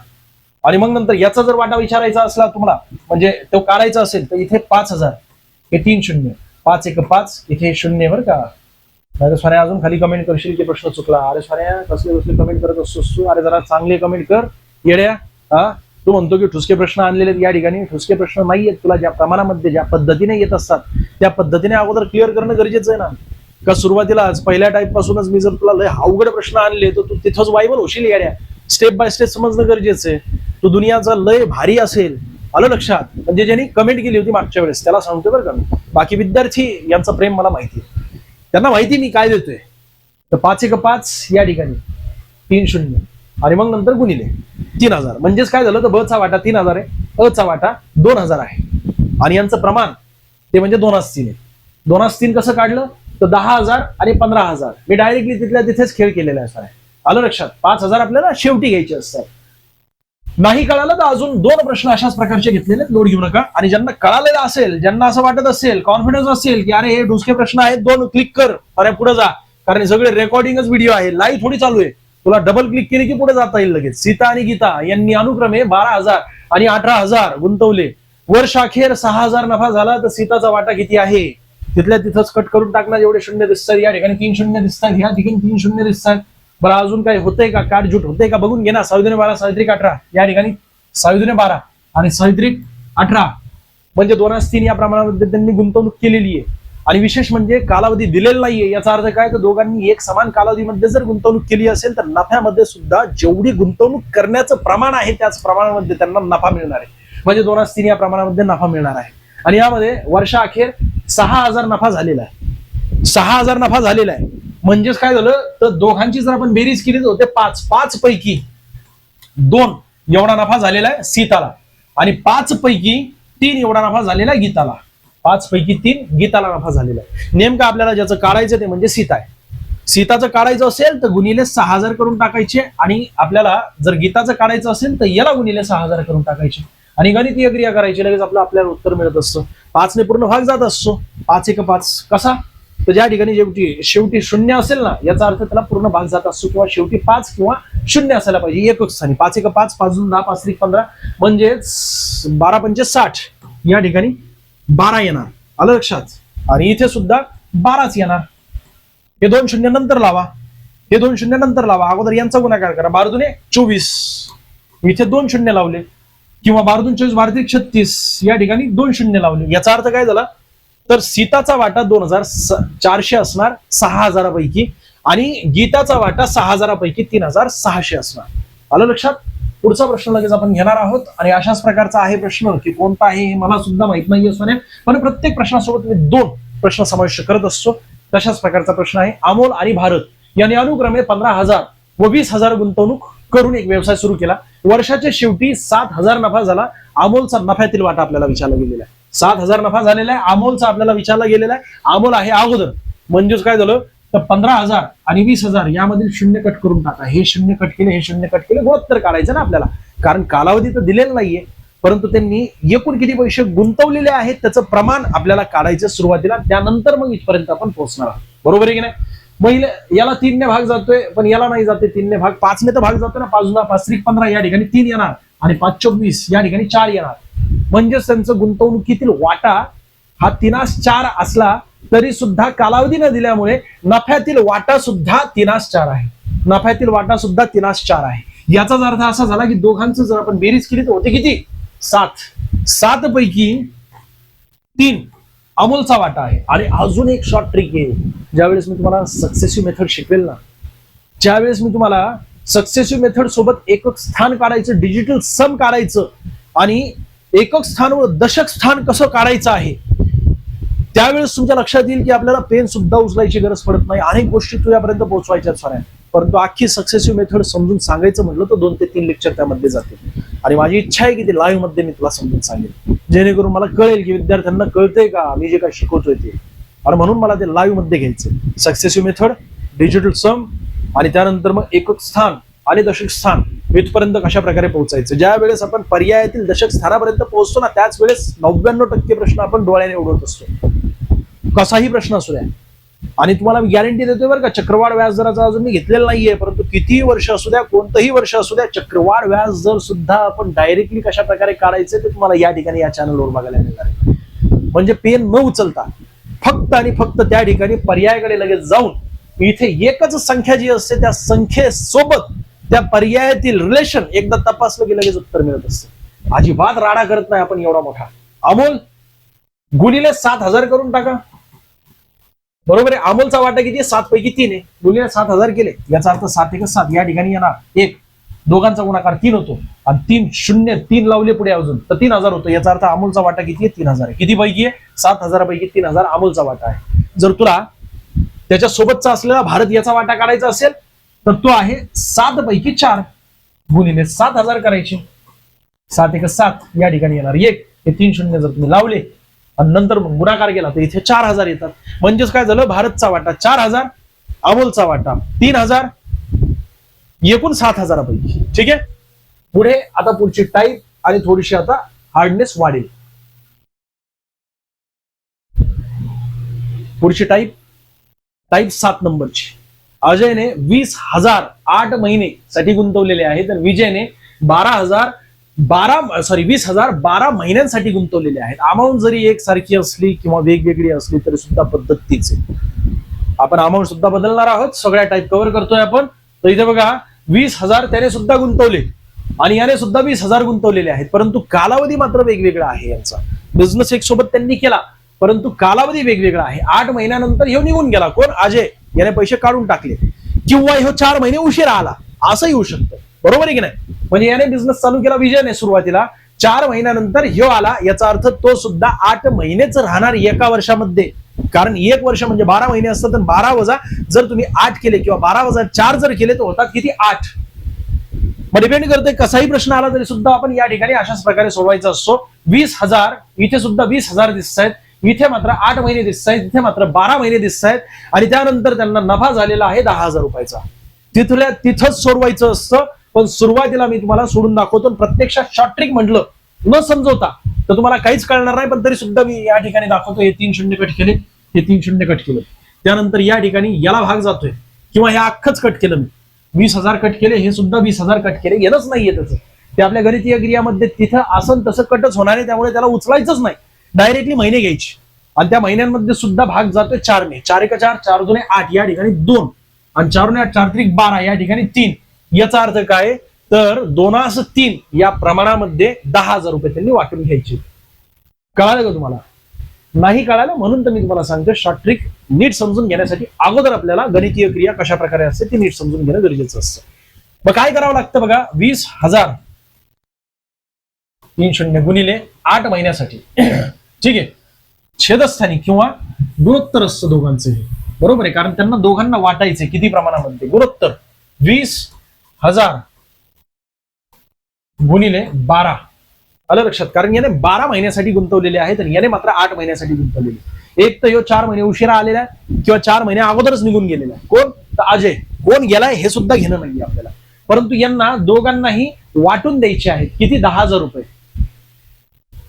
आणि मग नंतर याचा जर वाटा विचारायचा असला तुम्हाला, म्हणजे तो काढायचा असेल तर इथे 5,000, हे 3 0, 5 1 5, इथे 0 बरं का. अरे सोन्या अजून खाली कमेंट करशील की प्रश्न चुकला. अरे सोन्या कसले कमेंट करत असतोस तू? अरे जरा चांगले कमेंट कर येड्या. हा, तू म्हणतो की ठुसके प्रश्न आणलेले या ठिकाणी. ठुसके प्रश्न नाही आहेत. तुला ज्या प्रमाणामध्ये ज्या पद्धतीने येत असतात त्या पद्धतीने अगोदर क्लिअर करणं गरजेचं आहे ना. का सुरुवातीलाच पहिल्या टाईप पासूनच मी जर तुला लय अवघड प्रश्न आणले तर तू तिथंच वाईबल होशील येड्या. स्टेप बाय स्टेप समजणं गरजेचं आहे. तू दुनियाचा लय भारी असेल, आलं लक्षात? म्हणजे ज्यांनी कमेंट केली होती मागच्या वेळेस त्याला सांगतो बरं का मी. बाकी विद्यार्थी यांचं प्रेम मला माहिती आहे, त्यांना माहिती मी काय देतोय. तर 5 1 5 या ठिकाणी 3 0, आणि मग नंतर गुणिले 3,000. म्हणजेच काय झालं, तर ब चा वाटा 3,000 आहे, अ चा वाटा 2,000 आहे, आणि यांचं प्रमाण ते म्हणजे 2-3 आहे. 2-3 कसं काढलं, तर 10,000 आणि 15,000 मी डायरेक्टली तिथल्या तिथेच खेळ केलेला आहे. आलं लक्षात? 5,000 आपल्याला शेवटी घ्यायचे असतात. नाही कळालं तर अजून 2 प्रश्न अशाच प्रकारचे घेतलेले, लोड घेऊ नका. आणि ज्यांना कळालेलं असेल, ज्यांना असं वाटत असेल, कॉन्फिडन्स असेल की अरे हे डुसके प्रश्न आहेत, 2 क्लिक कर, अरे पुढे जा, कारण सगळे रेकॉर्डिंगच व्हिडिओ आहे, लाईव्ह थोडी चालू आहे. तुला डबल क्लिक केली की पुढे जाता येईल लगेच. सीता आणि गीता यांनी अनुक्रमे 12,000 आणि 18,000 गुंतवले. वर्ष अखेर 6,000 नफा झाला तर सीताचा वाटा किती आहे? तिथल्या तिथंच कट करून टाकणार. जेवढे शून्य दिसतात या ठिकाणी 3 शून्य दिसतात, या ठिकाणी 3 शून्य दिसतात. बरं अजून काही होतंय का? काटजूट होतंय का बघून घे ना. 6×12 6×3 18, या ठिकाणी 6×12 आणि 6×3 18 म्हणजे 2/3 या प्रमाणामध्ये त्यांनी गुंतवणूक केलेली आहे. आणि विशेष म्हणजे कालावधी दिलेला नाहीये. याचा अर्थ काय? तर दोघांनी एक समान कालावधीमध्ये जर गुंतवणूक केली असेल तर नफ्यामध्ये सुद्धा जेवढी गुंतवणूक करण्याचं प्रमाण आहे त्याच प्रमाणामध्ये त्यांना नफा मिळणार आहे. म्हणजे 2/3 या प्रमाणामध्ये नफा मिळणार आहे. आणि यामध्ये वर्षाअखेर 6,000 नफा झालेला आहे. 6,000 नफा झालेला आहे म्हणजेच काय झालं तर दोघांची जर आपण बेरीज केली तर ते 5 पैकी 2 एवढा नफा झालेला आहे सीताला आणि 5 पैकी 3 एवढा नफा झालेला आहे गीताला. 5 पैकी 3 गीताला नफा झालेला आहे. नेमकं आपल्याला ज्याचं काढायचं ते म्हणजे सीता आहे. सीताचं काढायचं असेल तर गुणिले 6,000 करून टाकायचे आणि आपल्याला जर गीताचं काढायचं असेल तर याला गुणिले 6,000 करून टाकायचे आणि गणितीय क्रिया करायची. लगेच आपल्याला उत्तर मिळत असतं. 5 ने पूर्ण भाग जात असतो. 5 × 5 कसा? तर ज्या ठिकाणी शेवटी शून्य असेल ना याचा अर्थ त्याला पूर्ण भाग जात असतो किंवा शेवटी 5 किंवा 0 असायला पाहिजे एकच स्थानी. 5 × 5 5 × 10 5 × 15 म्हणजेच 12×5 60 या ठिकाणी 12 येणार. आलं लक्षात? आणि इथे सुद्धा 12च येणार. हे 2 शून्य नंतर लावा, हे 2 शून्य नंतर लावा. अगोदर यांचा गुणाकार करा. 12 दूने 24, इथे 2 शून्य लावले किंवा 12 दूने 24 12 × 36 या ठिकाणी 2 शून्य लावले. याचा अर्थ काय झाला तर सीताचा वाटा 2,400 असणार 6,000 पैकी आणि गीताचा वाटा 6,000 पैकी 3,600 असणार. आलं लक्षात? पुढचा प्रश्न लगेच आपण घेणार आहोत आणि अशाच प्रकारचा आहे प्रश्न की कोणता आहे हे मला सुद्धा माहित नाहीये सोन्या, पण प्रत्येक प्रश्नासोबत मी 2 प्रश्न समाविष्ट करत असतो. तशाच प्रकारचा प्रश्न आहे. अमोल आणि भारत यांनी अनुक्रमे 15,000 व 20,000 गुंतवणूक करून एक व्यवसाय सुरू केला. वर्षाच्या शेवटी 7,000 नफा झाला. अमोलचा नफ्यातील वाटा आपल्याला विचारला गेलेला आहे. 7,000 नफा झालेला आहे. अमोलचा आपल्याला विचारला गेलेला आहे. अमोल आहे अगोदर म्हणजेच काय झालं तर 15,000 आणि 20,000 यामधील शून्य कट करून टाका. हे शून्य कट केले, हे शून्य कट केले, गुणोत्तर काढायचं ना आपल्याला. कारण कालावधी तर दिलेला नाहीये परंतु त्यांनी एकूण किती पैसे गुंतवलेले आहेत त्याचं प्रमाण आपल्याला काढायचं सुरुवातीला. त्यानंतर मग इथपर्यंत आपण पोहोचणार आहोत. बरोबर आहे की नाही? मग याला 3 ने भाग जातोय पण याला नाही जाते 3 ने भाग. 5 ने तर भाग जातोय ना. 5 × 5 = 15 या ठिकाणी 3 येणार आणि 5 × 24 या ठिकाणी 4 येणार. म्हणजेच त्यांचं गुंतवणुकीतील वाटा हा 3/4 असला तरी सुद्धा कालावधी न दिल्यामुळे नफ्यातील वाटा सुद्धा 3/4 आहे. नफ्यातील वाटा सुद्धा 3/4 आहे. याचाच अर्थ असा झाला की दोघांचं जर आपण बेरीज केली तर होते किती? 7 पैकी 3 अमोलचा वाटा आहे. आणि अजून एक शॉर्ट ट्रिक आहे. ज्यावेळेस मी तुम्हाला सक्सेसिव्ह मेथड शिकवेल ना ज्यावेळेस मी तुम्हाला सक्सेसिव्ह मेथड सोबत एकक स्थान काढायचं, डिजिटल सम काढायचं आणि एकक स्थान व दशक स्थान कसं काढायचं आहे त्यावेळेस तुमच्या लक्षात येईल की आपल्याला पेन सुद्धा उचलायची गरज पडत नाही. अनेक गोष्टी तुझ्यापर्यंत पोहोचवायच्या सोन्या. परंतु अख्खी सक्सेसिव्ह मेथड समजून सांगायचं म्हटलं तर 2 ते 3 लेक्चर त्यामध्ये जातील. आणि माझी इच्छा आहे की ते लाईव्ह मध्ये मी तुला समजून सांगेल जेणेकरून मला कळेल की विद्यार्थ्यांना कळतंय का मी जे काय शिकवतोय ते. आणि म्हणून मला ते लाईव्ह मध्ये घ्यायचं. सक्सेसिव्ह मेथड, डिजिटल सम आणि त्यानंतर मग एकक स्थान आणि दशक स्थान इथपर्यंत कशा प्रकारे पोहोचायचं. ज्या वेळेस आपण पर्यायातील दशक स्थानापर्यंत पोहोचतो ना त्याच वेळेस 99% प्रश्न आपण डोळ्याने उडवत असतो. कसाही प्रश्न असू द्या. आणि तुम्हाला मी गॅरंटी देतोय बरं का चक्रवाढ व्याज दराचा अजून मी घेतलेला नाहीये परंतु कितीही वर्ष असू द्या कोणतंही वर्ष असू द्या चक्रवाढ व्याज दर सुद्धा आपण डायरेक्टली कशा प्रकारे काढायचे ते तुम्हाला या ठिकाणी या चॅनलवर बघायला मिळणार आहे. म्हणजे पेन न उचलता फक्त आणि फक्त त्या ठिकाणी पर्यायाकडे लगेच जाऊन इथे एकच संख्या जी असते त्या संख्येसोबत त्या पर्यायातील रिलेशन एकदा तपासलं की लगेच उत्तर मिळत असतं. अजिबात राडा करत नाही आपण एवढा मोठा. अमोल गुणिले 7,000 करून टाका. बरोबर आहे. अमोलचा वाटा किती? 7 पैकी 3 आहे. गुणिले 7,000 केले याचा अर्थ 7 × 7 या ठिकाणी येणार 1. दोघांचा गुणाकार 3 होतो आणि 3 शून्य 3 लावले पुढे अजून तर 3,000 होतो. याचा अर्थ अमोलचा वाटा किती आहे? 3,000 आहे. किती पैकी आहे? 7,000 पैकी 3,000 अमोलचा वाटा आहे. जर तुला त्याच्या सोबतचा असलेला भारत याचा वाटा काढायचा असेल तर तो आहे 7 पैकी 4 गुणिले 7,000 करायचे. 7 × 7 या ठिकाणी येणार 1. हे 3 शून्य जर तुम्ही लावले आणि नंतर मग गुणाकार केला तर इथे 4,000 येतात. म्हणजेच काय झालं भारतचा वाटा 4,000 अमोलचा वाटा 3,000 एकूण 7,000 पैकी. ठीक आहे. पुढे आता पुढची टाईप आणि थोडीशी आता हार्डनेस वाढेल. पुढची टाईप 7 नंबरची. अजयने 20,000 8 महिने साठी गुंतवलेले आहे तर विजयने 12,000 20,000 12 महिन्यांसाठी गुंतवलेले आहेत. अमाऊंट जरी एक सारखी असली किंवा वेगवेगळी असली तरी सुद्धा पद्धत तीच आहे. आपण अमाऊंट सुद्धा बदलणार आहोत, सगळ्या टाईप कव्हर करतोय आपण. तर इथे बघा 20,000 त्याने सुद्धा गुंतवले आणि याने सुद्धा 20,000 गुंतवलेले आहेत, परंतु कालावधी मात्र वेगवेगळा आहे. यांचा बिझनेस एक सोबत त्यांनी केला, परंतु कालावधी वेगवेगळा आहे. 8 महिन्यानंतर ह्यो निघून गेला. कोण? अजय. याने पैसे काढून टाकले, किंवा ह्यो 4 महिने उशिरा आला, असंही होऊ शकतं. बरोबर आहे की नाही? म्हणजे याने बिझनेस चालू केला विजयने सुरुवातीला, 4 महिन्यानंतर ह्यो आला, याचा अर्थ तो सुद्धा 8 महिनेच राहणार एका वर्षामध्ये. कारण 1 वर्ष म्हणजे 12 महिने असतात, तर 12 वजा जर तुम्ही 8 केले किंवा 12 वजा 4 जर केले तर होतात किती? 8. मग डिपेंड करते, कसाही प्रश्न आला तरी सुद्धा आपण या ठिकाणी अशाच प्रकारे सोडवायचा असतो. 20,000 इथे सुद्धा 20,000 दिसत आहेत, इथे मात्र 8 महिने दिसत आहेत, इथे मात्र 12 महिने दिसत आहेत, आणि त्यानंतर त्यांना नफा झालेला आहे 10,000 रुपयाचा. तिथंच सोडवायचं असतं. पण सुरुवातीला मी तुम्हाला सोडून दाखवतो. प्रत्यक्षात शॉर्ट ट्रिक म्हटलं न समजवता तर तुम्हाला काहीच कळणार नाही, पण तरी सुद्धा मी या ठिकाणी दाखवतो. हे 3 शून्य कट केले, हे 3 शून्य कट केलं, त्यानंतर या ठिकाणी याला भाग जातोय, किंवा हे अख्खच कट केलं मी. 20,000 कट केले, हे सुद्धा 20,000 कट केले. येणंच नाहीये त्याचं. ते आपल्या गणितीय क्रियामध्ये तिथं असं तसं कटच होणार आहे, त्यामुळे त्याला उचलायचंच नाही, डायरेक्टली महिने घ्यायचे. आणि त्या महिन्यांमध्ये सुद्धा भाग जातोय 4 ने. 4 1 4, 4 2 8, या ठिकाणी 2, आणि 4 8 4 3 12, या ठिकाणी 3. याचा अर्थ काय? तर 2:3 या प्रमाणामध्ये 10,000 रुपये त्यांनी वाटून घ्यायचे. कळालं का तुम्हाला? नाही कळालं म्हणून तर मी तुम्हाला सांगतो, शॉर्ट ट्रिक नीट समजून घेण्यासाठी अगोदर आपल्याला गणितीय क्रिया कशा प्रकारे असते ती नीट समजून घेणं गरजेचं असतं. मग काय करावं लागतं बघा, 20,000 3 शून्य गुणिले 8 महिन्यासाठी. ठीक आहे, छेदस्थानी किंवा गुणोत्तर असतं दोघांचं हे. बरोबर आहे, कारण त्यांना दोघांना वाटायचे किती प्रमाणामध्ये? गुणोत्तर. 20,000 गुणिले 12. आलं लक्षात? कारण याने 12 महिन्यासाठी गुंतवलेले आहेत आणि याने मात्र 8 महिन्यासाठी गुंतवलेले. एक तर ह्यो 4 महिने उशिरा आलेला आहे, किंवा 4 महिने अगोदरच निघून गेलेला आहे. कोण? तर अजय. कोण गेलाय हे सुद्धा घेणं नाहीये आपल्याला, परंतु यांना दोघांनाही वाटून द्यायचे आहेत. किती? 10,000 रुपये.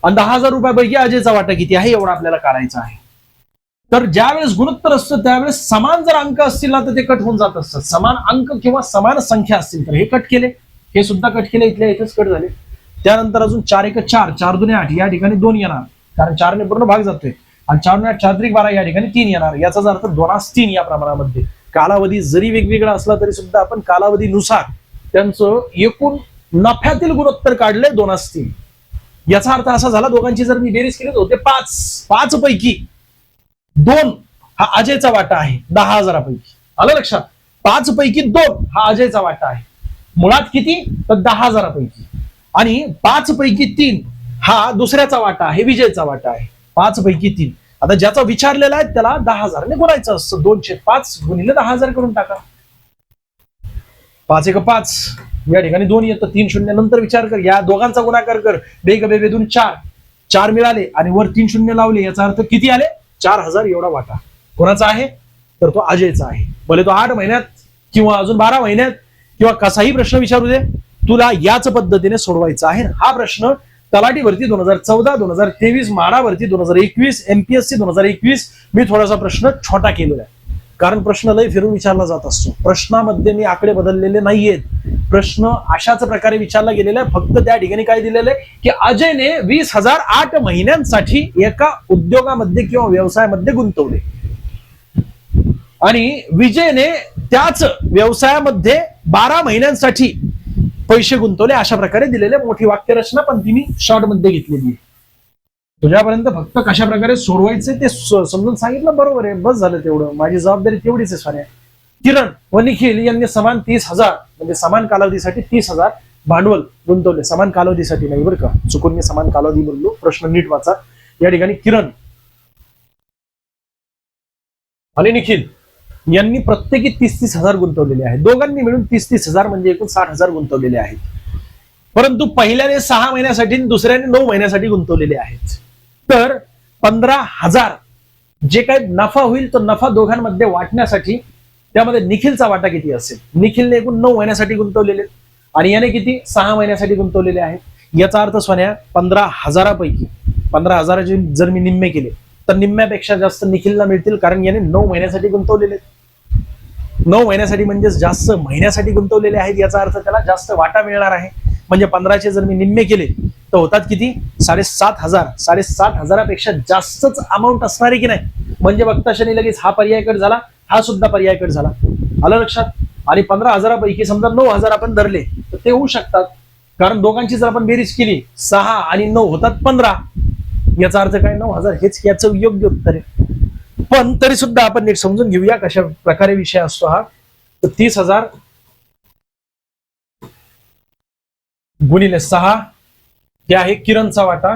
आणि 10,000 रुपयापैकी अजयचा वाटा किती आहे एवढा आपल्याला काढायचा आहे. तर ज्यावेळेस गुणोत्तर असतं त्यावेळेस समान जर अंक असतील ना तर ते कट होऊन जात असतात. समान अंक किंवा समान संख्या असतील तर हे कट केले, हे सुद्धा कट केले, इथल्या इथेच कट झाले. त्यानंतर अजून 4 1 4, 4 2 8, या ठिकाणी 2 येणार, कारण 4 ने पूर्ण भाग जातोय. आणि 4 8 4 3 12, या ठिकाणी 3 येणार. याचाच अर्थ 2:3 या प्रमाणामध्ये. कालावधी जरी वेगवेगळा असला तरी सुद्धा आपण कालावधीनुसार त्यांचं एकूण नफ्यातील गुणोत्तर काढले 2:3. याचा अर्थ असा झाला, दोघांची जर मी बेरीज केली होते 5 पैकी 2 हा अजयचा वाटा आहे 10,000 पैकी. आलं लक्षात? 5 पैकी 2 हा अजयचा वाटा आहे. मुळात किती? तर 10,000 पैकी. आणि 5 पैकी 3 हा दुसऱ्याचा वाटा आहे, विजयचा वाटा आहे. 5 पैकी 3. आता ज्याचा विचारलेला आहे त्याला 10,000 ने गुणायचं असतं. 2/5 गुणिले 10,000 करून टाका. 5 1 5, या ठिकाणी 2 येतं. 3 शून्य नंतर विचार कर, या दोघांचा गुणाकार कर. बेग बेबेदून 4 मिळाले आणि वर 3 शून्य लावले. याचा अर्थ किती आले? 4,000 एवढा वाटा कोणाचा आहे? तर तो अजयचा आहे. भले तो 8 महिन्यात किंवा अजून 12 महिन्यात किंवा कसाही प्रश्न विचारू दे, तुला याच पद्धतीने सोडवायचा आहे. हा प्रश्न तलाठी भरती 2014, 2023, माडा भरती 2021, एमपीएससी 2021 मी थोडासा प्रश्न छोटा केलेला आहे, कारण प्रश्न लय फिरून विचारला जात असतो. प्रश्नामध्ये मी आकडे बदललेले नाहीयेत. प्रश्न अशाच प्रकारे विचारला गेलेला आहे. फक्त त्या ठिकाणी काय दिलेलं आहे की अजयने 20,000 8 महिन्यांसाठी एका उद्योगामध्ये किंवा व्यवसायामध्ये गुंतवले आणि विजयने त्याच व्यवसायामध्ये 12 महिन्यांसाठी पैसे गुंतवले. अशा प्रकारे दिलेले मोठी वाक्यरचना पण ती मी शॉर्ट मध्ये घेतलेली आहे. तुझ्यापर्यंत फक्त कशा प्रकारे सोडवायचे ते समजून सांगितलं. बरोबर आहे, बस झालं तेवढं. माझी जबाबदारी तेवढीच आहे साऱ्या. किरण व निखिल यांनी समान 30,000 म्हणजे समान कालावधीसाठी 30,000 भांडवल गुंतवले. समान कालावधीसाठी नाही बरं का, चुकून मी समान कालावधी बोललो. प्रश्न नीट वाचा. या ठिकाणी किरण आणि निखिल यांनी प्रत्येकी 30,000 गुंतवलेले आहेत. दोघांनी मिळून 30,000 म्हणजे एकूण 60,000 गुंतवलेले आहेत. परंतु पहिल्याने 6 महिन्यासाठी आणि दुसऱ्याने 9 महिन्यासाठी गुंतवलेले आहेत. तर 15,000 जे काही नफा होईल तो नफा दोघांमध्ये वाटण्यासाठी त्यामध्ये निखिलचा वाटा किती असेल? निखिलने एकूण 9 महिन्यासाठी गुंतवलेले आणि याने किती? 6 महिन्यासाठी गुंतवलेले आहेत. याचा अर्थ सोन्या 15,000 पैकी 15,000 जर मी निम्मे केले तर निम्म्यापेक्षा जास्त निखिलला मिळतील, कारण याने 9 महिन्यासाठी गुंतवलेले. 9 महिन्यासाठी म्हणजे जास्त महिन्यासाठी गुंतवलेले आहेत. याचा अर्थ त्याला जास्त वाटा मिळणार आहे. म्हणजे 15चे जर मी निम्मे केले तर होतात किती 7,500. 7,500पेक्षा जास्तच अमाऊंट असणार आहे की नाही. म्हणजे बघता क्षणी लगेच हा पर्याय कट झाला, हा सुद्धा पर्याय कट झाला. आलं लक्षात. आणि 15,000पैकी समजा 9,000 आपण धरले तर ते होऊ शकतात, कारण दोघांची जर आपण बेरीज केली 6 आणि 9 होतात 15. याचा अर्थ काय 9,000 हेच याचं योग्य उत्तर आहे. पण तरी सुद्धा आपण नीट समजून घेऊया कशा प्रकारे विषय असतो हा. तर 30,000 गुणिले 6 हे आहे किरणचा वाटा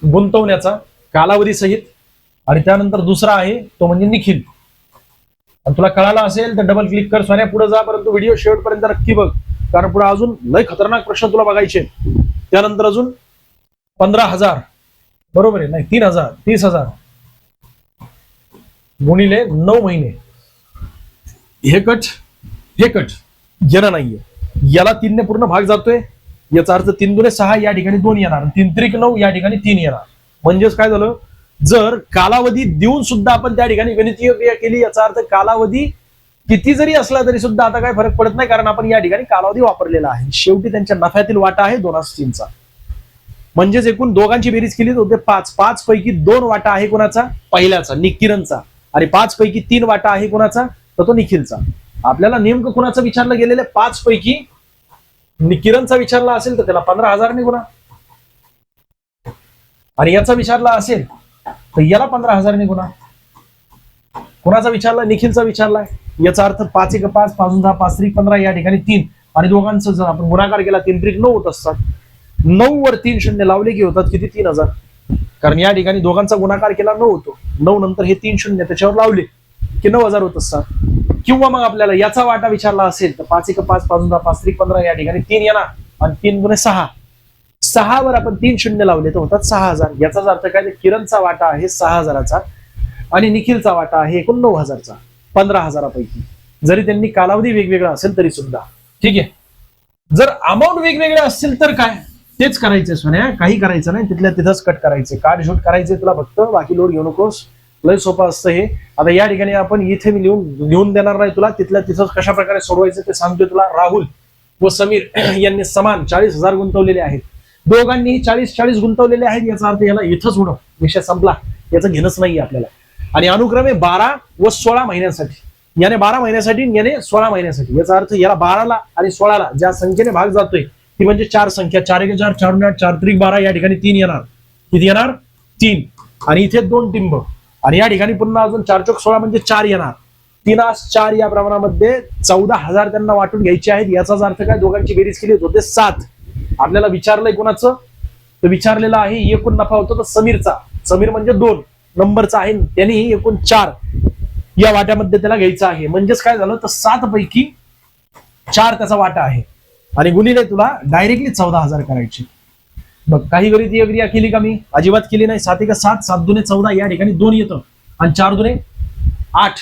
गुंतवण्याचा कालावधी सहित. आणि त्यानंतर दुसरा आहे तो म्हणजे निखिल. आणि तुला कळाला असेल तर डबल क्लिक कर सोन्या, पुढे जा, परंतु व्हिडिओ शेवटपर्यंत नक्की बघ, कारण पुढे अजून लय खतरनाक प्रश्न तुला बघायचे. त्यानंतर अजून 15,000 बरोबर आहे, नाही 3,000 30,000 गुणिले 9 महिने. हे कट येणं नाहीये, याला 3 ने पूर्ण भाग जातोय. याचा अर्थ 3 दुने 6 या ठिकाणी 2 येणार, 3 त्रिक 9 या ठिकाणी 3 येणार. म्हणजेच काय झालं, जर कालावधी देऊन सुद्धा आपण त्या ठिकाणी गणितीय क्रिया केली, याचा अर्थ कालावधी किती जरी असला तरी सुद्धा आता काय फरक पडत नाही, कारण आपण या ठिकाणी कालावधी वापरलेला आहे. शेवटी त्यांच्या नफ्यातील वाटा आहे 2/3चा. म्हणजेच एकूण दोघांची बेरीज केली तर होते 5. 5 पैकी 2 वाटा आहे कोणाचा, पहिल्याचा निकिरणचा, आणि 5 पैकी 3 वाटा आहे कोणाचा, तर तो निखिलचा. आपल्याला नेमकं कोणाचं विचारलं गेलेलं 5 पैकी निकिरणचा विचारला असेल तर त्याला 15,000 ने गुणा, आणि याचा विचारला असेल तर याला 15,000 ने गुणा. कोणाचा विचारला, निखिलचा विचारलाय. याचा अर्थ 5 1 5 5 10 5 3 15 या ठिकाणी 3, आणि दोघांचं जर आपण गुणाकार केला 3 त्रिक 9 होत असतात. 9 वर 3 शून्य लावले की होतात किती 3,000, कारण या ठिकाणी दोघांचा गुणाकार केला 9 होतो. 9 नंतर हे 3 शून्य त्याच्यावर लावले की 9,000 होत असतात. किंवा मग आपल्याला याचा वाटा विचारला असेल तर 5 1 5 5 10 5 3 15 या ठिकाणी 3 येणार, आणि 3 गुणे 6, 6 वर आपण 3 शून्य लावले तर होतात 6,000. याचाच अर्थ काय, किरणचा वाटा आहे 6,000चा आणि निखिलचा वाटा आहे एकूण 9,000चा. 15,000पैकी जरी त्यांनी कालावधी वेगवेगळा असेल तरी सुद्धा. ठीक आहे. जर अमाऊंट वेगवेगळे असतील तर काय, तेच करायचे सोन्या, काही करायचं नाही, तिथल्या तिथंच कट करायचे, कार्ड शूट करायचे तुला फक्त, बाकी लोड घेऊ नकोस. लय सोपं असतं हे. आता या ठिकाणी आपण इथे मी लिहून देणार नाही तुला, तिथल्या तिथंच कशा प्रकारे सोडवायचं ते सांगतोय तुला. राहुल व समीर यांनी समान 40,000 गुंतवलेले आहेत. दोघांनी 40 गुंतवलेले आहेत. याचा अर्थ याला इथंच उडव, विषय संपला, याचं घेणंच नाहीये आपल्याला. आणि अनुक्रमे 12 व 16 महिन्यांसाठी, याने 12 महिन्यासाठी, याने 16 महिन्यासाठी. याचा अर्थ याला 12ला आणि 16ला ज्या संख्येने भाग जातोय ती म्हणजे 4 संख्या, 4 1 4 4 8 4 त्रिक 12 या ठिकाणी 3 येणार. किती येणार 3, आणि इथे 2 टिंब, आणि या ठिकाणी पुन्हा अजून 4 चौक 16 म्हणजे 4 येणार. 3 4 या प्रमाणामध्ये 14,000 त्यांना वाटून घ्यायचे आहेत. याचाच अर्थ काय, दोघांची बेरीज केली होते 7. आपल्याला विचारलंय कोणाचं, तर विचारलेलं आहे एकूण नफा होतो तर समीरचा. समीर म्हणजे 2 नंबरचा आहे, त्यांनी एकूण 4 या वाट्यामध्ये त्याला घ्यायचं आहे. म्हणजेच काय झालं तर 7 पैकी 4 त्याचा वाटा आहे, आणि गुणिले तुला डायरेक्टली 14,000 करायचे. बघ, काही गणितीय क्रिया केली का मी, अजिबात केली नाही. 7 1 7 7 दुने 14 या ठिकाणी 2 येतं, आणि 4 दुने 8,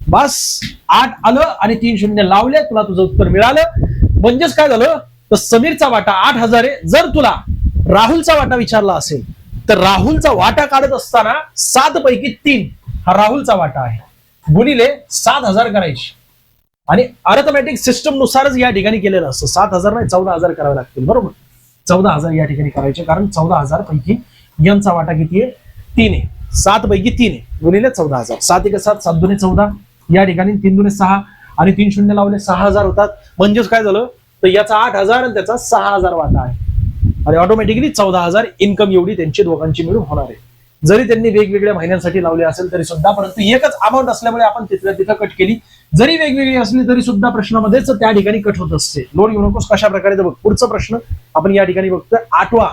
बस 8 आलं, आणि 3 शून्य लावले, तुला तुझं उत्तर मिळालं. म्हणजेच काय झालं तर समीरचा वाटा 8,000 आहे. जर तुला राहुलचा वाटा विचारला असेल तर राहुलचा वाटा काढत असताना 7 पैकी 3 हा राहुलचा वाटा आहे, गुणिले 7,000 करायची. आणि अर्थमॅटिक सिस्टम नुसारच या ठिकाणी केलेलं असतं. 7,000 नाही 14,000 करावे लागतील, बरोबर. 14,000 या ठिकाणी करायचे, कारण 14,000 पैकी यांचा वाटा किती आहे 3 आहे. 7 पैकी 3 आहे, गुणिले 14,000. 7 1 7 7 दुने 14 या ठिकाणी 3 दुने 6, आणि 3 शून्य लावले 6,000 होतात. म्हणजेच काय झालं तर याचा 8,000 आणि त्याचा 6,000 वाटा आहे, आणि ऑटोमॅटिकली 14,000 इन्कम एवढी त्यांची दोघांची मिळून होणार आहे. जरी त्यांनी वेगवेगळ्या महिन्यांसाठी लावले असेल तरी सुद्धा, परंतु एकच अमाऊंट असल्यामुळे आपण तिथल्या तिथं कट केली. जरी वेगवेगळी असली तरी सुद्धा प्रश्नामध्येच त्या ठिकाणी कट होत असते. लोड घेऊ नकोस. कशा प्रकारे तर बघ, पुढचा प्रश्न आपण या ठिकाणी बघतोय. 8वा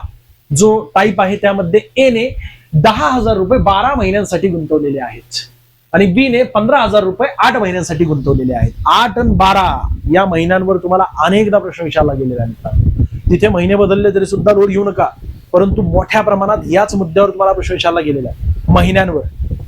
जो टाईप आहे त्यामध्ये ए ने 10,000 रुपये 12 महिन्यांसाठी गुंतवलेले आहेत, आणि बी ने 15,000 रुपये 8 महिन्यांसाठी गुंतवलेले आहेत. 8 आणि 12 या महिन्यांवर तुम्हाला अनेकदा प्रश्न विचारला गेलेला आहे. तिथे महिने बदलले तरी सुद्धा लोड घेऊ नका, परंतु मोठ्या प्रमाणात याच मुद्द्यावर तुम्हाला प्रश्न विचारला गेलेला आहे, महिन्यांवर.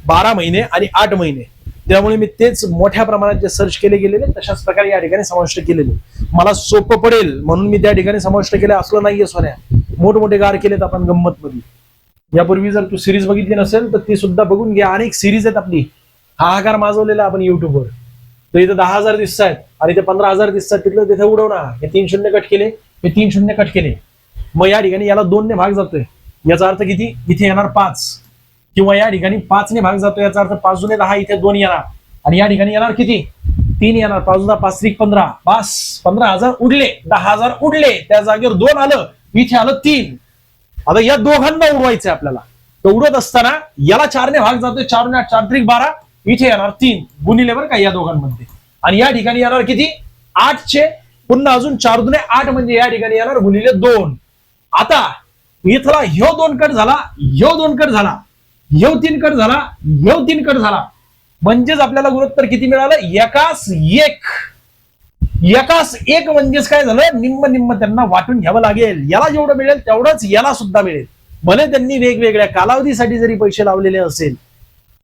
12 महिने आणि 8 महिने. त्यामुळे मी तेच मोठ्या प्रमाणात जे सर्च केले गेलेले तशाच प्रकारे या ठिकाणी समाविष्ट केलेले. मला सोपं पडेल म्हणून मी त्या ठिकाणी समाविष्ट केलं असलं नाहीये सोन्या. मोठमोठे गार केलेत आपण गंमत मध्ये. यापूर्वी जर तू सिरीज बघितली नसेल तर ती सुद्धा बघून घ्या. अनेक सिरीज आहेत आपली, हाहाकार माजवलेला आपण युट्यूबवर. तर इथे 10,000 दिसत आहेत आणि ते 15,000 दिसत आहेत, तिथलं तिथे उडवणार. हे 3 शून्य कट केले, हे 3 शून्य कट केले. मग या ठिकाणी याला 2 ने भाग जातोय, याचा अर्थ किती? इथे येणार 5, किंवा या ठिकाणी 5 ने भाग जातोय, याचा अर्थ 5 दुने 10, इथे 2 येणार. आणि या ठिकाणी येणार किती? 3 येणार. 5 10 5 त्रिक 15, बस 15,000 उडले, 10,000 उडले, त्या जागेवर 2 आलं, इथे आलं 3. आता या दोघांना उडवायचंय आपल्याला. तर उडवत असताना याला 4 ने भाग जातोय, 4 ने 8 4 त्रिक 12, इथे येणार 3 गुणिले बरं का या दोघांमध्ये. आणि या ठिकाणी येणार किती? 8 चे पुन्हा अजून 4 दुने 8, म्हणजे या ठिकाणी येणार गुणिले 2. आता इथला ह्यो 2 कट झाला, ह्यो 2 कट झाला, ह्यो 3 कट झाला, ह्यो 3 कट झाला, म्हणजेच आपल्याला गुणोत्तर किती मिळालं? एकास एक. एकास एक म्हणजेच काय झालं? निम्म निम्म त्यांना वाटून घ्यावं लागेल. याला जेवढं मिळेल तेवढंच याला सुद्धा मिळेल. भले त्यांनी वेगवेगळ्या कालावधीसाठी जरी पैसे लावलेले असेल,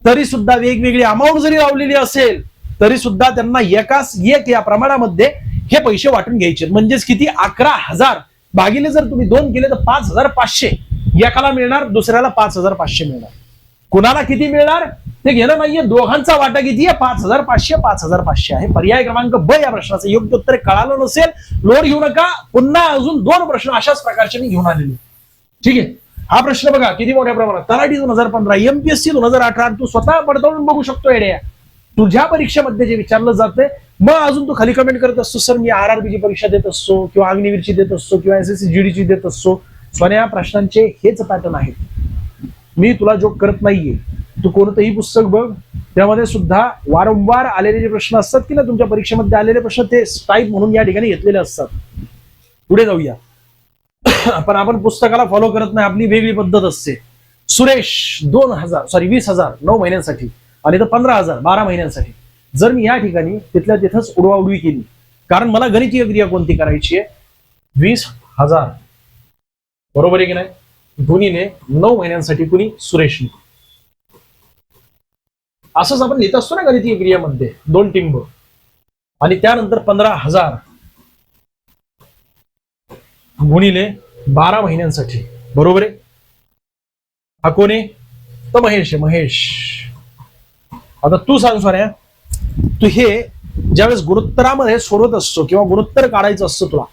तरी सुद्धा वेगवेगळी अमाऊंट जरी लावलेली असेल, तरी सुद्धा त्यांना एकास एक या प्रमाणामध्ये हे पैसे वाटून घ्यायचे. म्हणजेच किती? 11,000 भागिले जर तुम्ही 2 केले तर 5,500 एकाला मिळणार, दुसऱ्याला 5,500 मिळणार. कुणाला किती मिळणार ते घेणं नाहीये, दोघांचा वाटा किती आहे? 5,500 5,500 आहे. पर्याय क्रमांक ब या प्रश्नाचं योग्य उत्तर कळालं नसेल, लोड घेऊ नका. पुन्हा अजून 2 प्रश्न अशाच प्रकारचे मी घेऊन आलेले. ठीक आहे. हा प्रश्न बघा किती मोठ्या प्रमाणात. तलाठी 2015, एमपीएससी 2018, तू स्वतः पडताळून बघू शकतो. येड्या, तुझ्या परीक्षेमध्ये जे विचारलं जाते, मग अजून तू खाली कमेंट करत असतो, सर मी आरआरबीची परीक्षा देत असतो, किंवा अग्निवीरची देत असतो, किंवा एसएससी जीडीची देत असतो. सोन्या प्रश्नांचे हेच पॅटर्न आहेत. मी तुला जोक करत नाहीये. तू कोणतंही पुस्तक बघ, त्यामध्ये सुद्धा वारंवार आलेले जे प्रश्न असतात की ना, तुमच्या परीक्षेमध्ये आलेले प्रश्न ते टाईप म्हणून या ठिकाणी घेतलेले असतात. पुढे जाऊया. पण आपण पुस्तकाला फॉलो करत नाही, आपली वेगळी पद्धत असते. सुरेश 20,000 9 महिन्यांसाठी, आणि तर 15,000 12 महिन्यांसाठी. जर मी या ठिकाणी तिथल्या तिथंच उडवाउडवी केली, कारण मला गणितीय क्रिया कोणती करायची आहे? 20,000 बरोबर आहे की नाही, गुणिले 9 महिन्यांसाठी कुणी? सुरेशने. असंच आपण लिहित असतो ना गणितीय क्रियामध्ये, 2 टिंब, आणि त्यानंतर 15,000 गुणिले 12 महिन्यांसाठी. बरोबर आहे. हा कोण आहे? तर महेश आहे. महेश, आता तू सांग सोन्या, तू हे ज्यावेळेस गुणोत्तरामध्ये सोडवत असतो किंवा गुणोत्तर काढायचं असतं तुला,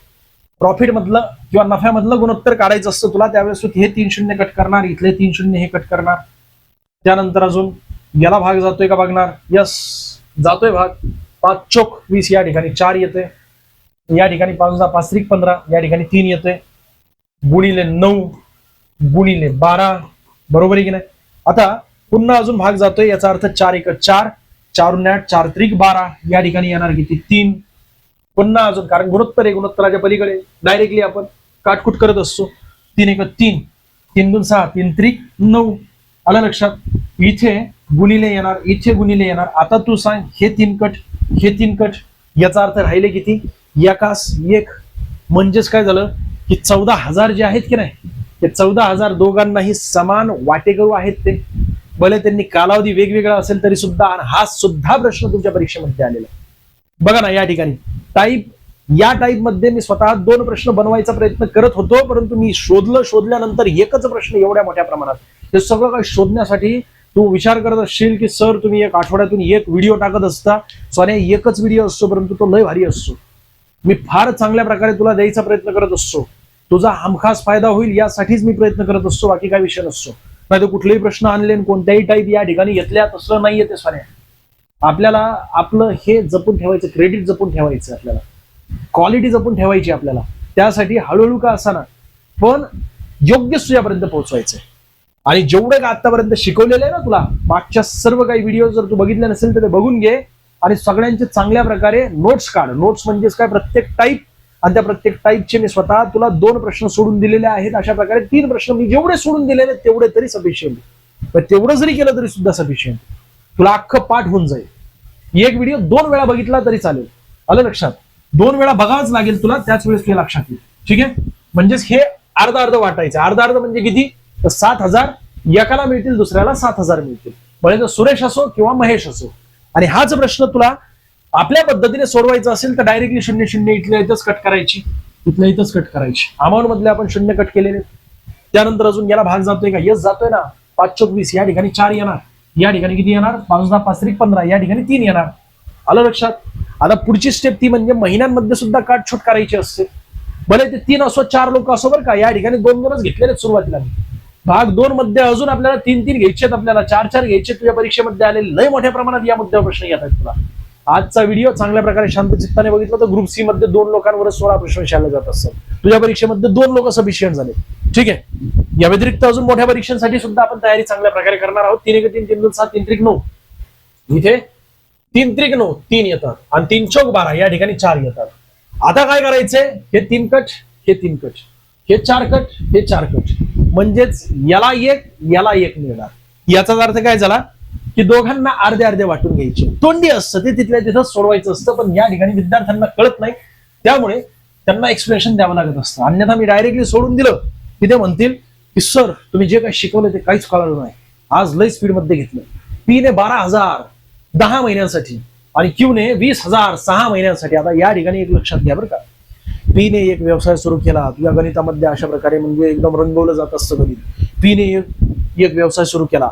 प्रॉफिट मधलं किंवा नफ्यामधलं गुणोत्तर काढायचं असतं तुला, त्यावेळेस तू हे 3 शून्य कट करणार, इथले 3 शून्य हे कट करणार. त्यानंतर अजून याला भाग जातोय का बघणार. यस, जातोय भाग. 5 चोक 20, या ठिकाणी 4 येतोय, या ठिकाणी 5 10 5 त्रिक 15, या ठिकाणी 3 येतोय, गुणिले 9 गुणिले 12. बरोबर आहे की नाही. आता पुन्हा अजून भाग जातोय, याचा अर्थ 4 1 4, 4 8 4 त्रिक 12, या ठिकाणी येणार किती? 3. पुन्हा अजून, कारण गुणोत्तर आहे, गुणोत्तराच्या पलीकडे डायरेक्टली आपण काटकुट करत असतो. 3 1 3, 3 2 6, 3 त्रिक 9. आलं लक्षात. इथे गुणिले येणार, इथे गुणिले येणार. आता तू सांग, हे 3 कट, हे 3 कट, याचा अर्थ राहिले किती? एकास एक. म्हणजेच काय झालं की 14,000 जे आहेत की नाही, ते 14,000 दोघांनाही समान वाटेकरू आहेत. ते भले त्यांनी कालावधी वेगवेगळा असेल तरी सुद्धा. आणि हा सुद्धा प्रश्न तुमच्या परीक्षेमध्ये आलेला आहे. बघा ना या ठिकाणी टाईप, या टाईप मध्ये मी स्वतः 2 प्रश्न बनवायचा प्रयत्न करत होतो, परंतु मी शोधल्यानंतर एकच प्रश्न एवढ्या मोठ्या प्रमाणात. हे सगळं काही शोधण्यासाठी तू विचार करत असशील की सर तुम्ही एक आठवड्यातून एक व्हिडिओ टाकत असता. सोन्या एकच व्हिडिओ असतो, परंतु तो लय भारी असतो. मी फार चांगल्या प्रकारे तुला द्यायचा प्रयत्न करत असतो. तुझा हमखास फायदा होईल यासाठीच मी प्रयत्न करत असतो, बाकी काही विषय नसतो. नाही तर कुठलेही प्रश्न आणले, कोणत्याही टाईप या ठिकाणी घेतल्या, तसं नाही येते सोन्या. आपल्याला आपलं हे जपून ठेवायचं, क्रेडिट जपून ठेवायचं, आपल्याला क्वालिटी जपून ठेवायची. आपल्याला त्यासाठी हळूहळू का असा ना, पण योग्य तुझ्यापर्यंत पोहोचवायचंय. आणि जेवढं का आतापर्यंत शिकवलेलं आहे ना तुला, मागच्या सर्व काही व्हिडिओ जर तू बघितले नसेल तर ते बघून घे, आणि सगळ्यांचे चांगल्या प्रकारे नोट्स काढ. नोट्स म्हणजेच काय, प्रत्येक टाईप, आणि त्या प्रत्येक टाईपचे मी स्वतः तुला 2 प्रश्न सोडून दिलेले आहेत. अशा प्रकारे 3 प्रश्न मी जेवढे सोडून दिलेले तेवढे तरी सफिशियंट. पण तेवढं जरी केलं तरी सुद्धा सफिशियंट, तुला अख्खं पाठ होऊन जाईल. एक व्हिडिओ 2 वेळा बघितला तरी चालेल. आलं लक्षात. 2 वेळा बघावंच लागेल तुला, त्याच वेळेस तुला लक्षात येईल. ठीक आहे. म्हणजेच हे अर्ध अर्ध वाटायचं. अर्ध अर्ध म्हणजे किती? तर 7,000 एकाला मिळतील, दुसऱ्याला 7,000 मिळतील. म्हणजे तो सुरेश असो किंवा महेश असो. आणि हाच प्रश्न तुला आपल्या पद्धतीने सोडवायचा असेल तर डायरेक्टली 0 0 इथल्या इथंच कट करायची, इथल्या इथंच कट करायची. अमाऊंट मधले आपण 0 कट केलेले. त्यानंतर अजून याला भाग जातोय का? यस जातोय ना. 5 चोक 20, या ठिकाणी 4 येणार, या ठिकाणी किती येणार? 5 10 5 त्रिक 15, या ठिकाणी 3 येणार. आलं लक्षात? आता पुढची स्टेप ती म्हणजे महिन्यांमध्ये सुद्धा काटछूट करायची असते. भले ते 3 असो 4 लोक असो बरं का, या ठिकाणी 2-2च घेतलेले सुरुवातीला. भाग 2 मध्ये अजून आपल्याला 3-3 घ्यायचे, आपल्याला 4-4 घ्यायचे. तुझ्या परीक्षेमध्ये आलेले लय मोठ्या प्रमाणात या मुद्द्यावर प्रश्न येतात तुला. आजचा व्हिडिओ चांगल्या प्रकारे शांत चित्ताने बघितला तर ग्रुप सी मध्ये 2 लोकांवर 16 प्रश्न विचारले जात असतात. तुझ्या परीक्षेमध्ये 2 लोक सफिशियंट झाले. ठीक आहे. या व्यतिरिक्त अजून मोठ्या परीक्षांसाठी सुद्धा आपण तयारी चांगल्या प्रकारे करणार आहोत. 3 1 3 3 2 7 3 3 9 इथे 3 3 9 3 येतात आणि 3 4 12 या ठिकाणी 4 येतात. आता काय करायचंय? हे 3 कट, हे 3 कट, हे 4 कट, हे 4 कट, म्हणजेच याला 1 याला 1 मिळणार. याचा अर्थ काय झाला की दोघांना अर्धे अर्धे वाटून घ्यायचे. तोंडी असतं ते तिथल्या तिथं सोडवायचं असतं, पण या ठिकाणी विद्यार्थ्यांना कळत नाही, त्यामुळे त्यांना एक्सप्लेनेशन द्यावं लागत असतं. अन्यथा मी डायरेक्टली सोडून दिलं की ते म्हणतील की सर तुम्ही जे काही शिकवलं ते काहीच कळलं नाही, आज लय स्पीड मध्ये घेतलं. पी ने 12,000 10 महिन्यांसाठी आणि क्यू ने 20,000 6 महिन्यांसाठी. आता या ठिकाणी एक लक्षात घ्या बरं का, पी ने एक व्यवसाय सुरू केला. तुझ्या गणितामध्ये अशा प्रकारे म्हणजे एकदम रंगवलं जात असतं गणित. पी ने एक व्यवसाय सुरू केला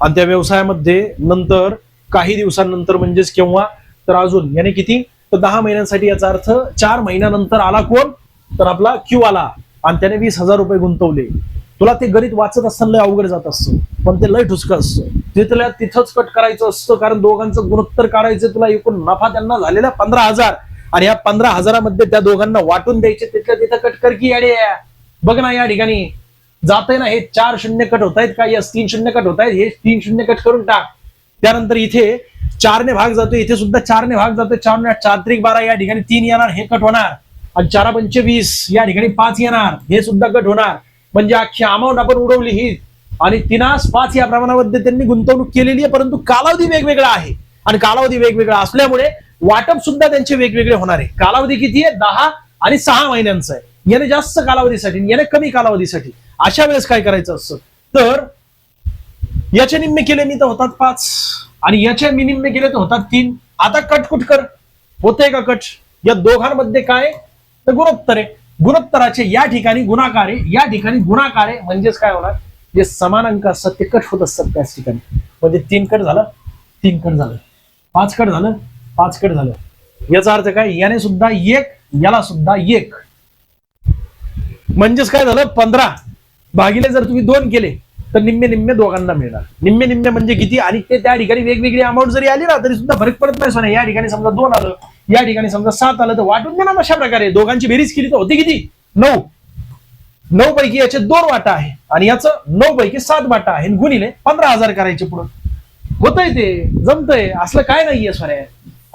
आणि त्या व्यवसायामध्ये नंतर काही दिवसांनंतर म्हणजेच केव्हा तर अजून याने किती तर 10 महिन्यांसाठी, याचा अर्थ 4 महिन्यानंतर आला कोण तर आपला क्यू आला आणि त्याने 20,000 रुपये गुंतवले. तुला ते गणित वाचत असताना लय अवघड जात असतं, पण ते लय ठुसकं असतं. तिथल्या तिथंच कट करायचं असतं, कारण दोघांचं गुणोत्तर काढायचं. तुला एकूण नफा त्यांना झालेला 15,000 आणि या 15,000 मध्ये त्या दोघांना वाटून द्यायचे. तिथल्या तिथं कट कर की अडे बघ ना, या ठिकाणी जाते ना, हे 4 शून्य कट होत आहेत का? यस 3 शून्य कट होत आहेत. हे 3 शून्य कट करून टाक. त्यानंतर इथे 4 ने भाग जातोय, इथे सुद्धा 4 ने भाग जातोय. 4 ने 4 त्रिक 12 या ठिकाणी 3 येणार, हे कट होणार. आणि 4 पंचे 20 या ठिकाणी 5 येणार, हे सुद्धा कट होणार. म्हणजे अख्खी अमाऊंट आपण उडवली ही. आणि 3-5 या प्रमाणामध्ये त्यांनी गुंतवणूक केलेली आहे, परंतु कालावधी वेगवेगळा आहे. आणि कालावधी वेगवेगळा असल्यामुळे वाटप सुद्धा त्यांचे वेगवेगळे होणार आहे. कालावधी किती आहे? 10 आणि 6 महिन्यांचा आहे. याने जास्त कालावधीसाठी, याने कमी कालावधीसाठी. अशा वेळेस काय करायचं असतं तर याचे निम्मे केले मी तर होतात 5 आणि याचे मी निम्मे केले तर होतात 3. आता कटकुट कर, होतंय का कट? या दोघांमध्ये काय तर गुणोत्तर आहे. गुणोत्तराचे या ठिकाणी गुणाकार आहे, या ठिकाणी गुणाकार आहे. म्हणजेच काय होणार, जे समान अंक असतात ते कट होत असतात त्याच ठिकाणी. म्हणजे 3 कट झालं, 3 कट झालं, 5 कट झालं, 5 कट झालं. याचा अर्थ काय, याने सुद्धा 1 याला सुद्धा 1. म्हणजेच काय झालं 15 भागिले जर तुम्ही 2 केले तर निम्मे निम्मे दोघांना मिळणार. निम्मे निम्मे म्हणजे किती? आणि ते त्या ठिकाणी वेगवेगळी अमाऊंट जरी आली ना तरी सुद्धा फरक पडत नाही. सोन्या या ठिकाणी समजा 2 आलं, या ठिकाणी समजा 7 आलं, तर वाटून देणार अशा प्रकारे. दोघांची बेरीज केली तर होती किती? 9. 9 पैकी याचे 2 वाटा आहे आणि याचं 9 पैकी 7 वाटा आहे. गुणिले 15,000 करायचे पुढं. होतंय ते, जमतंय, असलं काय नाहीये सोन्या.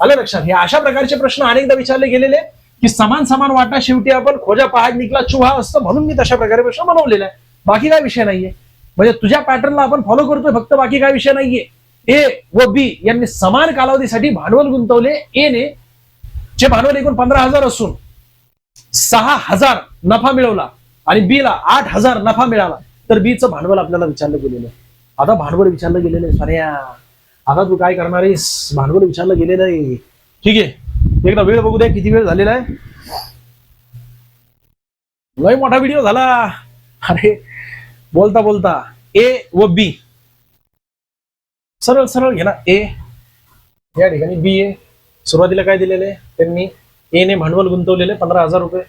आलं लक्षात? हे अशा प्रकारचे प्रश्न अनेकदा विचारले गेलेले की समान समान वाटा शेवटी आपण खोजा पहाड निकला चुहा असतं, म्हणून मी तशा प्रकारे प्रश्न बनवलेला आहे. बाकी काय विषय नाहीये. म्हणजे तुझ्या पॅटर्नला आपण फॉलो करतोय, फक्त बाकी काय विषय नाहीये. ए व बी यांनी समान कालावधीसाठी भांडवल गुंतवले. ए ने जे भांडवल एकूण 15,000 असून 6,000 नफा मिळवला आणि बी ला 8,000 नफा मिळाला, तर बीचं भांडवल आपल्याला विचारलं गेलेलं आहे. आता भांडवल विचारलं गेलेलं आहे सोन्या. आता तू काय करणार आहेस? भांडवल विचारलं गेलेलं आहे. ठीक आहे, एकदा वेळ बघू द्या किती वेळ झालेला आहे. लय मोठा व्हिडिओ झाला. अरे बोलता बोलता ए व बी सरळ सरळ घे ना. ए या ठिकाणी बी ए. सुरुवातीला काय दिलेलं आहे त्यांनी? ए ने भांडवल गुंतवलेले 15,000 रुपये.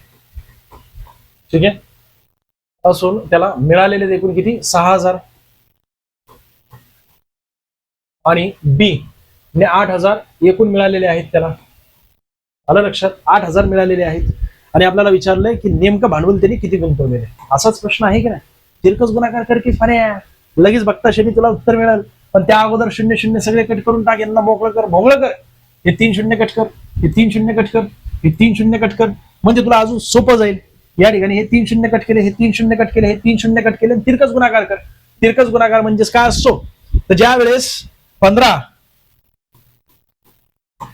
ठीक आहे, असून त्याला मिळालेले एकूण किती? 6,000. आणि बी ने 8,000 एकूण मिळालेले आहेत त्याला. आलं लक्षात? 8,000 मिळालेले आहेत. आणि आपल्याला विचारलंय की नेमकं भांडवल त्यांनी किती गुंतवलेले. असाच प्रश्न आहे की नाही? तिरकस गुणाकार कर की फाऱ्या, लगेच बघता शनी तुला उत्तर मिळेल. पण त्या अगोदर 0 0 सगळे कट करून टाक. यांना मोकळं कर, भोंगळं कर. हे 3 शून्य कट कर, हे 3 शून्य कट कर, हे 3 शून्य कट कर. म्हणजे तुला अजून सोपं जाईल. या ठिकाणी हे 3 शून्य कट केले, हे 3 शून्य कट केले, हे 3 शून्य कट केले, तिरकस गुणाकार कर. तिरकस गुणाकार म्हणजेच काय असतो तर ज्या वेळेस 15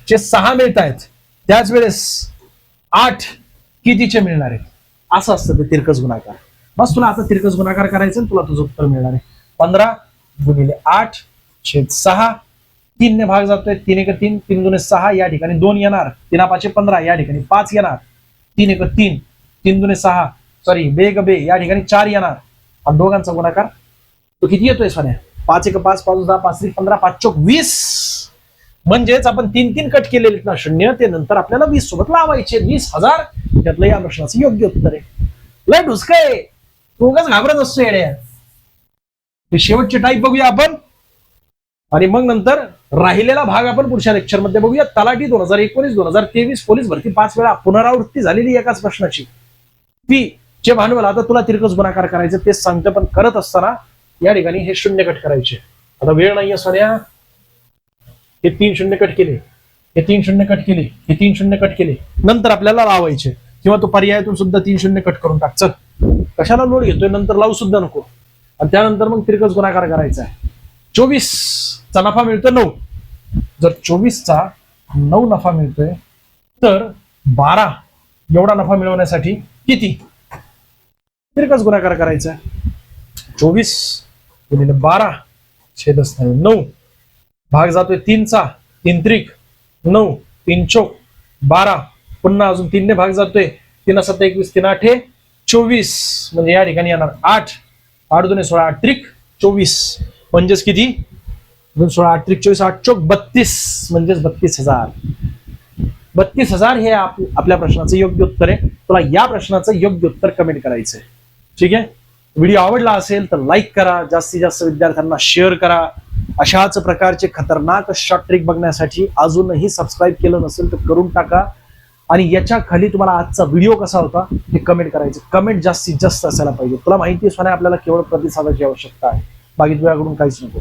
चे 6 मिळत आहेत त्याच वेळेस 8 कितीचे मिळणार आहे, असं असतं ते तिरकस गुणाकार. बस तुला आता तिरकस गुणाकार करायचं, तुला तुझं उत्तर मिळणार आहे. 15 गुणिले 8/6. 3 ने भाग जातोय, 3 1 3, 3 2 6. या ठिकाणी 2 येणार, 3 5 15. या ठिकाणी 5 येणार, 3 1 3, 3 2 6. सॉरी बे ग बे. या ठिकाणी 4 येणार आणि दोघांचा गुणाकार तो किती येतोय सोन्या? 5 1 5, 5 2 10, 5 3 15, 5 4 20. म्हणजेच आपण 3 कट केलेले ना शून्य, ते नंतर आपल्याला 20 सोबत लावायचे. 20,000 त्यातलं या प्रश्नाचं योग्य उत्तर आहे. लय ढुसकय, तू उगाच घाबरत असतो येड्या. हे शेवटचे टाईप बघूया आपण, आणि मग नंतर राहिलेला भाग आपण पुढच्या लेक्चर मध्ये बघूया. तलाठी 2019-2023 पोलीस भरती 5 वेळा पुनरावृत्ती झालेली एकाच प्रश्नाची. ती जे भांडवल, आता तुला तिरकस गुणाकार करायचं तेच सांगतं, पण करत असताना या ठिकाणी हे शून्य कट करायचे. आता वेळ नाहीये सोन्या. हे 3 शून्य कट केले, हे 3 शून्य कट केले, हे 3 शून्य कट केले, नंतर आपल्याला लावायचे. किंवा तो पर्यायातून सुद्धा 3 शून्य कट करून टाक. चल, कशाला लोड घेतोय, नंतर लावू सुद्धा नको. आणि त्यानंतर मग तिरकस गुणाकार करायचा आहे. 24 चा नफा मिळतोय 9. जर 24 चा 9 नफा मिळतोय, तर 12 एवढा नफा मिळवण्यासाठी किती तिरकस गुणाकार करायचा आहे. 24 गुणिले 12 छेदच नाही 9, भाग जातोय 3 चा, 3 त्रिक 9, 3 चौक 12, पुन्हा अजून 3 ने भाग जातोय, 3 7 21, 3 8 24, म्हणजे या ठिकाणी येणार 8, 8 2 16, 8 त्रिक 24, म्हणजेच किती 2 16 8 त्रिक 24, 8 चौक 32, म्हणजेच 32,000. 32,000 हे आपल्या प्रश्नाचं योग्य उत्तर आहे. तुला या प्रश्नाचं योग्य उत्तर कमेंट करायचंय. ठीक आहे. व्हिडिओ आवडला असेल तर लाईक करा, जास्तीत जास्त विद्यार्थ्यांना शेअर करा. अशाच प्रकारचे खतरनाक शॉर्ट ट्रिक बघण्यासाठी अजूनही सबस्क्राईब केलं नसेल तर करून टाका. आणि याच्या खाली तुम्हाला आजचा व्हिडिओ कसा होता हे कमेंट करायचं. कमेंट जास्तीत जास्त असायला पाहिजे. तुला माहिती आहे सोन्या, आपल्याला केवळ प्रतिसादाची आवश्यकता आहे, बाकी तुझ्याकडून काहीच नको.